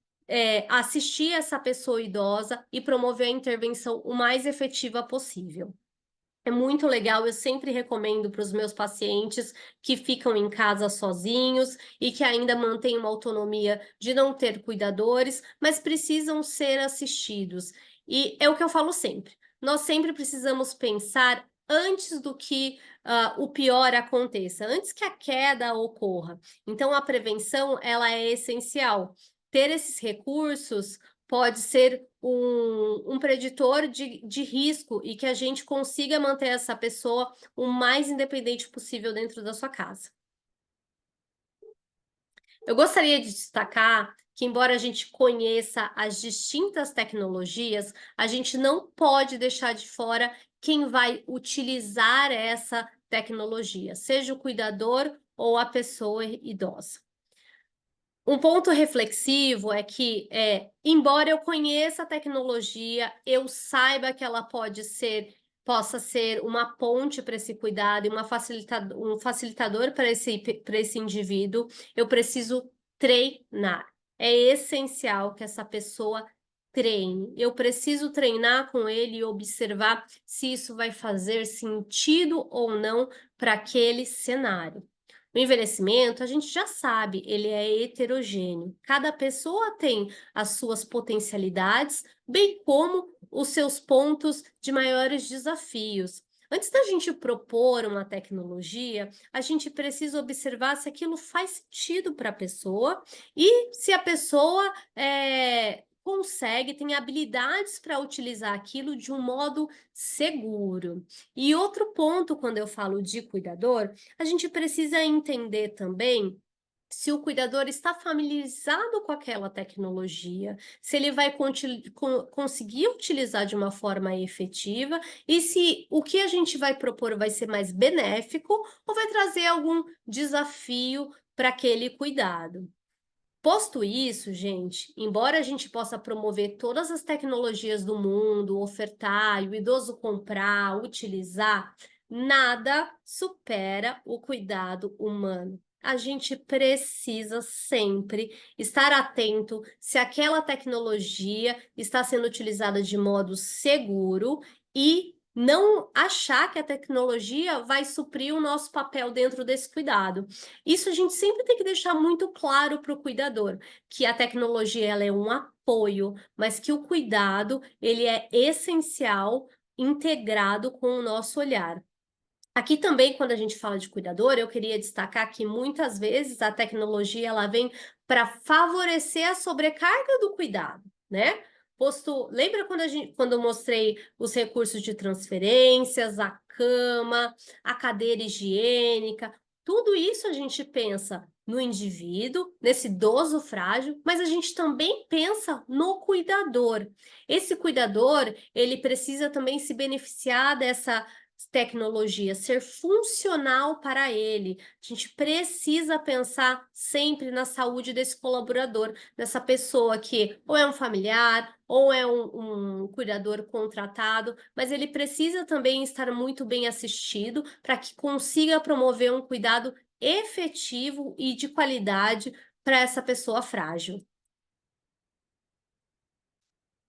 assistir essa pessoa idosa e promover a intervenção o mais efetiva possível. É muito legal, eu sempre recomendo para os meus pacientes que ficam em casa sozinhos e que ainda mantêm uma autonomia de não ter cuidadores, mas precisam ser assistidos. E é o que eu falo sempre, nós sempre precisamos pensar antes do que o pior aconteça, antes que a queda ocorra. Então, a prevenção, ela é essencial. Ter esses recursos pode ser um preditor de risco e que a gente consiga manter essa pessoa o mais independente possível dentro da sua casa. Eu gostaria de destacar que, embora a gente conheça as distintas tecnologias, a gente não pode deixar de fora quem vai utilizar essa tecnologia, seja o cuidador ou a pessoa idosa. Um ponto reflexivo é que, embora eu conheça a tecnologia, eu saiba que ela possa ser uma ponte para esse cuidado e um facilitador para esse indivíduo, eu preciso treinar. É essencial que essa pessoa treine. Eu preciso treinar com ele e observar se isso vai fazer sentido ou não para aquele cenário. O envelhecimento, a gente já sabe, ele é heterogêneo. Cada pessoa tem as suas potencialidades, bem como os seus pontos de maiores desafios. Antes da gente propor uma tecnologia, a gente precisa observar se aquilo faz sentido para a pessoa e se a pessoa consegue, tem habilidades para utilizar aquilo de um modo seguro. E outro ponto, quando eu falo de cuidador, a gente precisa entender também se o cuidador está familiarizado com aquela tecnologia, se ele vai conseguir utilizar de uma forma efetiva e se o que a gente vai propor vai ser mais benéfico ou vai trazer algum desafio para aquele cuidado. Posto isso, gente, embora a gente possa promover todas as tecnologias do mundo, ofertar e o idoso comprar, utilizar, nada supera o cuidado humano. A gente precisa sempre estar atento se aquela tecnologia está sendo utilizada de modo seguro e não achar que a tecnologia vai suprir o nosso papel dentro desse cuidado. Isso a gente sempre tem que deixar muito claro para o cuidador, que a tecnologia ela é um apoio, mas que o cuidado ele é essencial, integrado com o nosso olhar. Aqui também, quando a gente fala de cuidador, eu queria destacar que muitas vezes a tecnologia ela vem para favorecer a sobrecarga do cuidado, né? Lembra quando eu mostrei os recursos de transferências, a cama, a cadeira higiênica, tudo isso a gente pensa no indivíduo, nesse idoso frágil, mas a gente também pensa no cuidador. Esse cuidador, ele precisa também se beneficiar dessa tecnologia, ser funcional para ele. A gente precisa pensar sempre na saúde desse colaborador, dessa pessoa que ou é um familiar, ou é um cuidador contratado, mas ele precisa também estar muito bem assistido para que consiga promover um cuidado efetivo e de qualidade para essa pessoa frágil.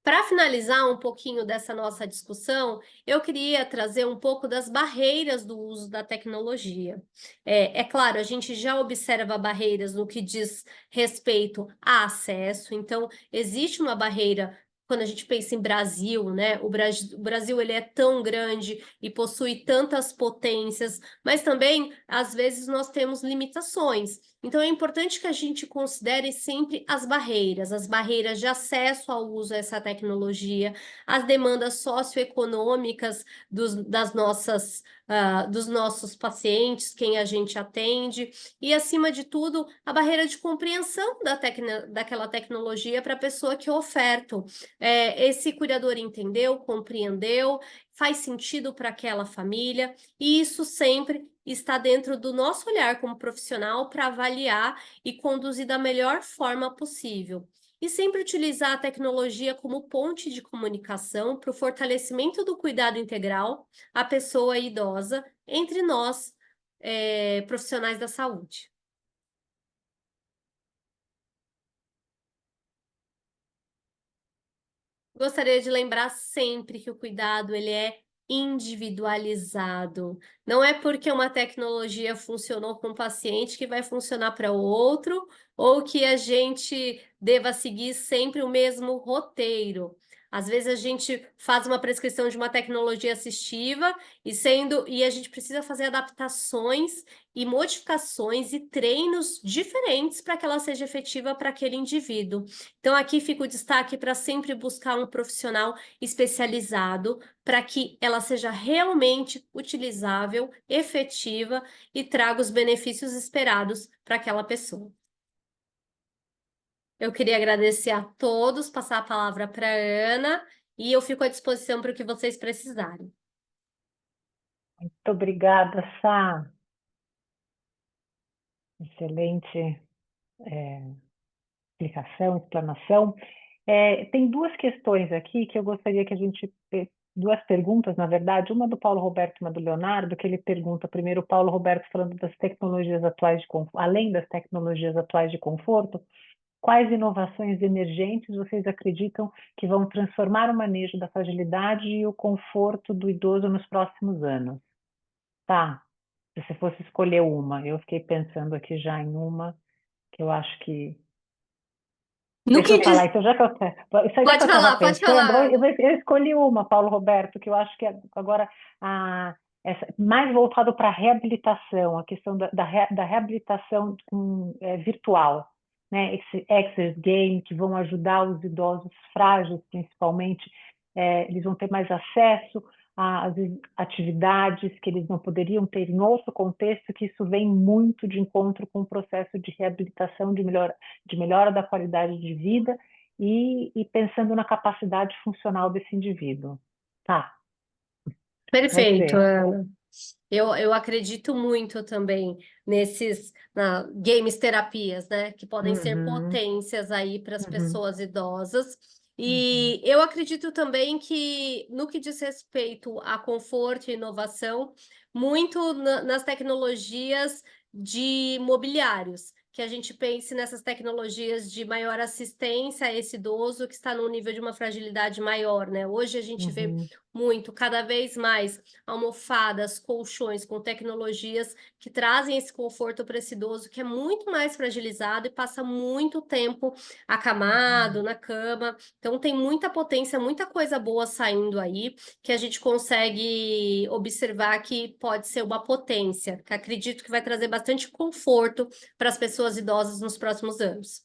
Para finalizar um pouquinho dessa nossa discussão, eu queria trazer um pouco das barreiras do uso da tecnologia. É claro, a gente já observa barreiras no que diz respeito a acesso, então existe uma barreira quando a gente pensa em Brasil, né? O Brasil ele é tão grande e possui tantas potências, mas também, às vezes, nós temos limitações. Então, é importante que a gente considere sempre as barreiras de acesso ao uso dessa tecnologia, as demandas socioeconômicas dos nossos pacientes, quem a gente atende, e, acima de tudo, a barreira de compreensão daquela tecnologia para a pessoa que oferta. Esse cuidador entendeu, compreendeu, faz sentido para aquela família, e isso sempre está dentro do nosso olhar como profissional para avaliar e conduzir da melhor forma possível. E sempre utilizar a tecnologia como ponte de comunicação para o fortalecimento do cuidado integral à pessoa idosa entre nós, profissionais da saúde. Gostaria de lembrar sempre que o cuidado ele é individualizado. Não é porque uma tecnologia funcionou com um paciente que vai funcionar para o outro, ou que a gente deva seguir sempre o mesmo roteiro. Às vezes a gente faz uma prescrição de uma tecnologia assistiva e a gente precisa fazer adaptações e modificações e treinos diferentes para que ela seja efetiva para aquele indivíduo. Então, aqui fica o destaque para sempre buscar um profissional especializado para que ela seja realmente utilizável, efetiva e traga os benefícios esperados para aquela pessoa. Eu queria agradecer a todos, passar a palavra para a Ana e eu fico à disposição para o que vocês precisarem. Muito obrigada, Sá. Excelente explicação, explanação. Tem duas questões aqui que eu gostaria que a gente... Duas perguntas, na verdade, uma do Paulo Roberto e uma do Leonardo, que ele pergunta primeiro, o Paulo Roberto falando das tecnologias atuais de conforto, além das tecnologias atuais de conforto, quais inovações emergentes vocês acreditam que vão transformar o manejo da fragilidade e o conforto do idoso nos próximos anos? Tá, se você fosse escolher uma, eu fiquei pensando aqui já em uma, que eu acho que... No Deixa que eu diz... falar, então já que eu Pode estava falar, pode pensando, falar. eu escolhi uma, Paulo Roberto, que eu acho que agora mais voltado para a reabilitação, a questão da reabilitação virtual, né? Esse Access Game, que vão ajudar os idosos frágeis, principalmente, eles vão ter mais acesso às atividades que eles não poderiam ter em outro contexto, que isso vem muito de encontro com o processo de reabilitação, de melhora da qualidade de vida e pensando na capacidade funcional desse indivíduo. Tá, Perfeito, você. Ana. Eu acredito muito também nesses games terapias, né? Que podem ser Uhum, potências aí para as uhum, pessoas idosas. uhum, E eu acredito também que, no que diz respeito a conforto e inovação, muito nas tecnologias de mobiliários, que a gente pense nessas tecnologias de maior assistência a esse idoso que está num nível de uma fragilidade maior, né? Hoje a gente vê uhum. muito, cada vez mais, almofadas, colchões com tecnologias que trazem esse conforto para esse idoso que é muito mais fragilizado e passa muito tempo acamado na cama. Então tem muita potência, muita coisa boa saindo aí que a gente consegue observar que pode ser uma potência, que acredito que vai trazer bastante conforto para as pessoas idosas nos próximos anos.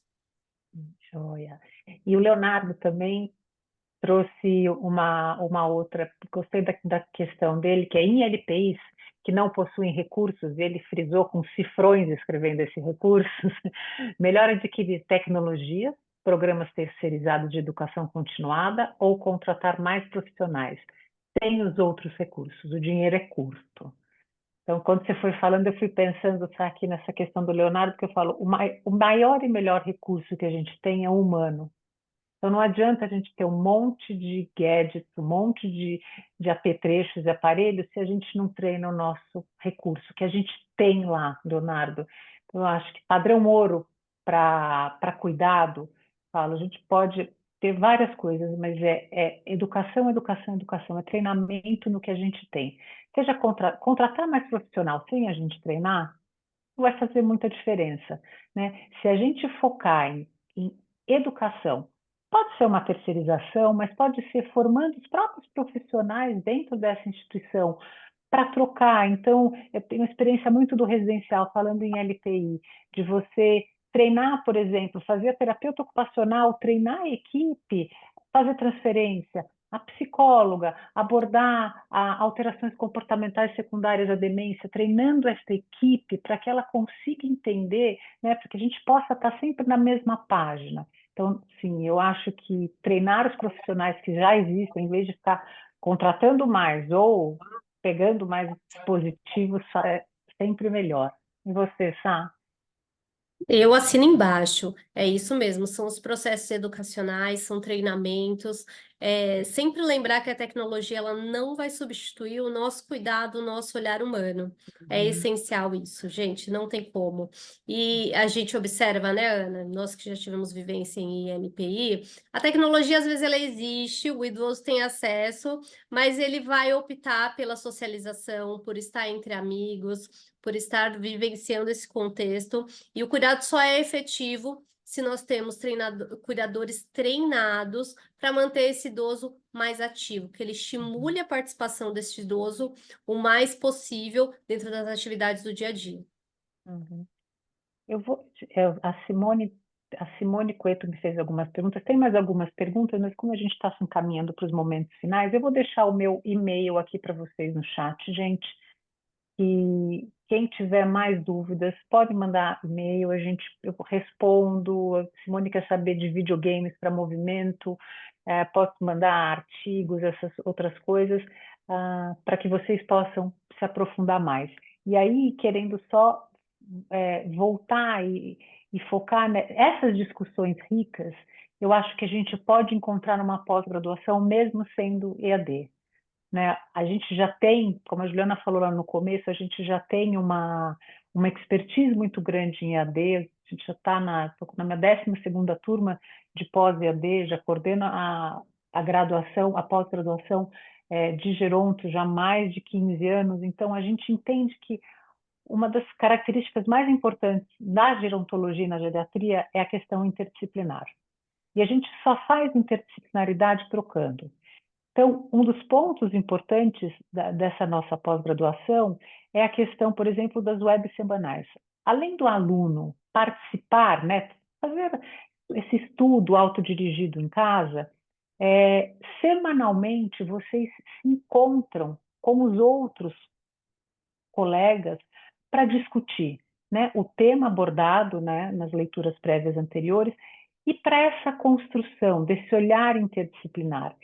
Joia. E o Leonardo também trouxe uma outra, gostei da questão dele, que é em LPIs que não possuem recursos, ele frisou com cifrões escrevendo esses recursos, melhor adquirir tecnologia, programas terceirizados de educação continuada ou contratar mais profissionais. Sem os outros recursos, o dinheiro é curto. Então, quando você foi falando, eu fui pensando aqui nessa questão do Leonardo, que eu falo, o maior e melhor recurso que a gente tem é o humano. Então, não adianta a gente ter um monte de gadgets, um monte de apetrechos e aparelhos se a gente não treina o nosso recurso, que a gente tem lá, Leonardo. Então, eu acho que padrão ouro para cuidado, falo, a gente pode ter várias coisas, mas é educação, educação, educação, é treinamento no que a gente tem. Seja contratar mais profissional sem a gente treinar, não vai fazer muita diferença, né? Se a gente focar em educação, pode ser uma terceirização, mas pode ser formando os próprios profissionais dentro dessa instituição para trocar. Então, eu tenho experiência muito do residencial, falando em LTI, de você treinar, por exemplo, fazer a terapeuta ocupacional, treinar a equipe, fazer transferência, a psicóloga, abordar alterações comportamentais secundárias à demência, treinando essa equipe para que ela consiga entender, né, para que a gente possa estar sempre na mesma página. Então, sim, eu acho que treinar os profissionais que já existem, em vez de ficar contratando mais ou pegando mais dispositivos, é sempre melhor. E você, Sá? Eu assino embaixo, é isso mesmo, são os processos educacionais, são treinamentos, sempre lembrar que a tecnologia ela não vai substituir o nosso cuidado, o nosso olhar humano. É Uhum. essencial isso, gente, não tem como. E a gente observa, né, Ana, nós que já tivemos vivência em INPI, a tecnologia às vezes ela existe, o idoso tem acesso, mas ele vai optar pela socialização, por estar entre amigos, por estar vivenciando esse contexto. E o cuidado só é efetivo se nós temos cuidadores treinados para manter esse idoso mais ativo, que ele estimule a participação desse idoso o mais possível dentro das atividades do dia a dia. Uhum. Eu vou, a Simone Cueto me fez algumas perguntas. Tem mais algumas perguntas, mas como a gente está se encaminhando para os momentos finais, eu vou deixar o meu e-mail aqui para vocês no chat, gente. E quem tiver mais dúvidas, pode mandar e-mail, eu respondo. A Simone quer saber de videogames para movimento, posso mandar artigos, essas outras coisas, para que vocês possam se aprofundar mais. E aí, querendo só voltar e focar nessas discussões ricas, eu acho que a gente pode encontrar numa pós-graduação, mesmo sendo EAD, né? A gente já tem, como a Juliana falou lá no começo, a gente já tem uma expertise muito grande em EAD, a gente já está na minha 12ª turma de pós-EAD, já coordeno a graduação, a pós-graduação de geronto já há mais de 15 anos, então a gente entende que uma das características mais importantes da gerontologia e na geriatria é a questão interdisciplinar. E a gente só faz interdisciplinaridade trocando. Então, um dos pontos importantes dessa nossa pós-graduação é a questão, por exemplo, das web semanais. Além do aluno participar, né, fazer esse estudo autodirigido em casa, semanalmente vocês se encontram com os outros colegas para discutir, né, o tema abordado, né, nas leituras prévias anteriores e para essa construção desse olhar interdisciplinar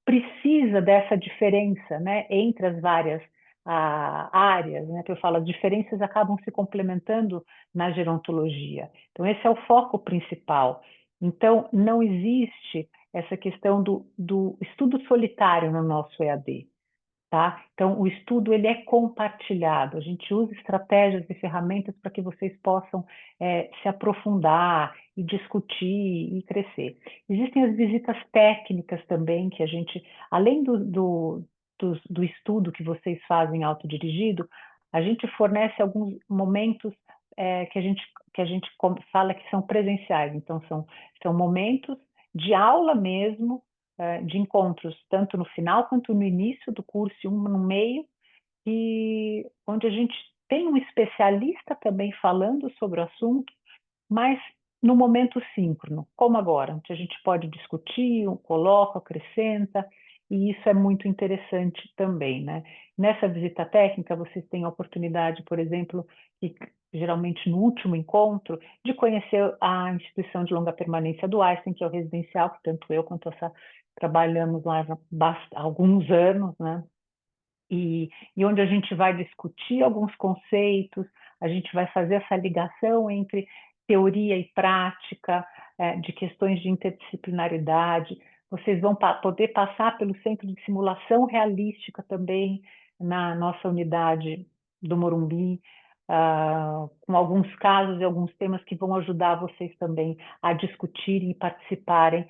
precisa dessa diferença, né, entre as várias áreas, né, que eu falo, as diferenças acabam se complementando na gerontologia. Então, esse é o foco principal. Então, não existe essa questão do estudo solitário no nosso EAD. Tá? Então, o estudo ele é compartilhado, a gente usa estratégias e ferramentas para que vocês possam se aprofundar e discutir e crescer. Existem as visitas técnicas também, que a gente, além do estudo que vocês fazem autodirigido, a gente fornece alguns momentos que a gente fala que são presenciais, então são momentos de aula mesmo, de encontros, tanto no final quanto no início do curso e um no meio, e onde a gente tem um especialista também falando sobre o assunto, mas no momento síncrono, como agora, onde a gente pode discutir, coloca, acrescenta, e isso é muito interessante também, né? Nessa visita técnica, vocês têm a oportunidade, por exemplo, e geralmente no último encontro, de conhecer a instituição de longa permanência do Einstein, que é o residencial, que tanto eu quanto a trabalhamos lá há alguns anos, né? E onde a gente vai discutir alguns conceitos, a gente vai fazer essa ligação entre teoria e prática, de questões de interdisciplinaridade. Vocês vão poder passar pelo Centro de Simulação Realística também, na nossa unidade do Morumbi, com alguns casos e alguns temas que vão ajudar vocês também a discutirem e participarem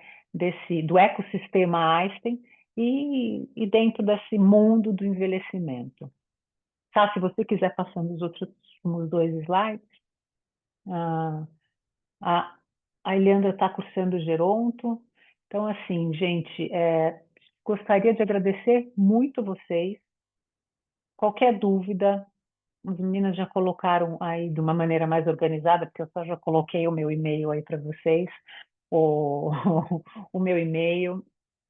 do ecossistema Einstein, e dentro desse mundo do envelhecimento. Tá? Se você quiser passando os últimos 2 slides, ah, a, a Eliandra está cursando geronto. Então, assim, gente, gostaria de agradecer muito vocês qualquer dúvida, as meninas já colocaram aí de uma maneira mais organizada, porque eu só já coloquei o meu e-mail aí para vocês, o, o meu e-mail.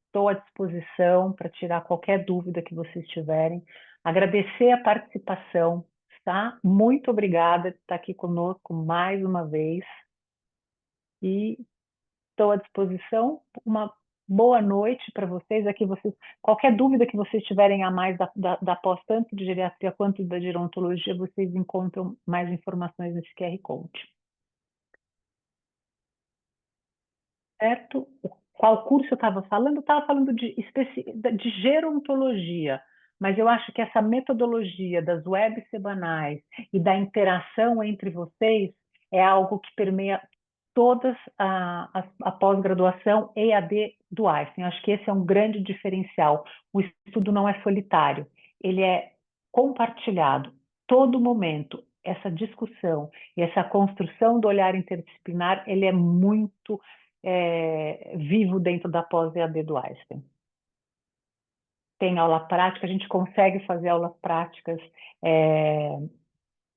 Estou à disposição para tirar qualquer dúvida que vocês tiverem. Agradecer a participação, tá? Muito obrigada por estar aqui conosco mais uma vez. E estou à disposição. Uma boa noite para vocês. Aqui vocês, qualquer dúvida que vocês tiverem a mais da pós, tanto de geriatria quanto da gerontologia, vocês encontram mais informações nesse QR Code. Certo? Qual curso eu estava falando? Eu estava falando de gerontologia, mas eu acho que essa metodologia das webs semanais e da interação entre vocês é algo que permeia todas a pós-graduação EAD do Einstein. Acho que esse é um grande diferencial. O estudo não é solitário, ele é compartilhado. Todo momento, essa discussão e essa construção do olhar interdisciplinar, ele é muito vivo dentro da pós-EAD do Einstein. Tem aula prática, a gente consegue fazer aulas práticas,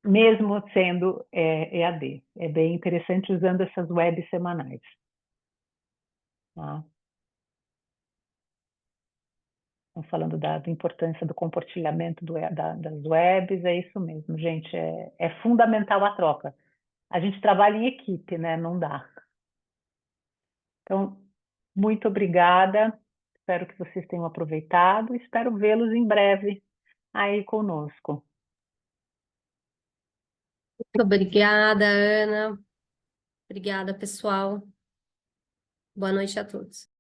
mesmo sendo EAD. É bem interessante usando essas webs semanais. Tá? Estamos falando da importância do compartilhamento das webs, é isso mesmo, gente. É fundamental a troca. A gente trabalha em equipe, né? Não dá. Então, muito obrigada. Espero que vocês tenham aproveitado. Espero vê-los em breve aí conosco. Muito obrigada, Ana. Obrigada, pessoal. Boa noite a todos.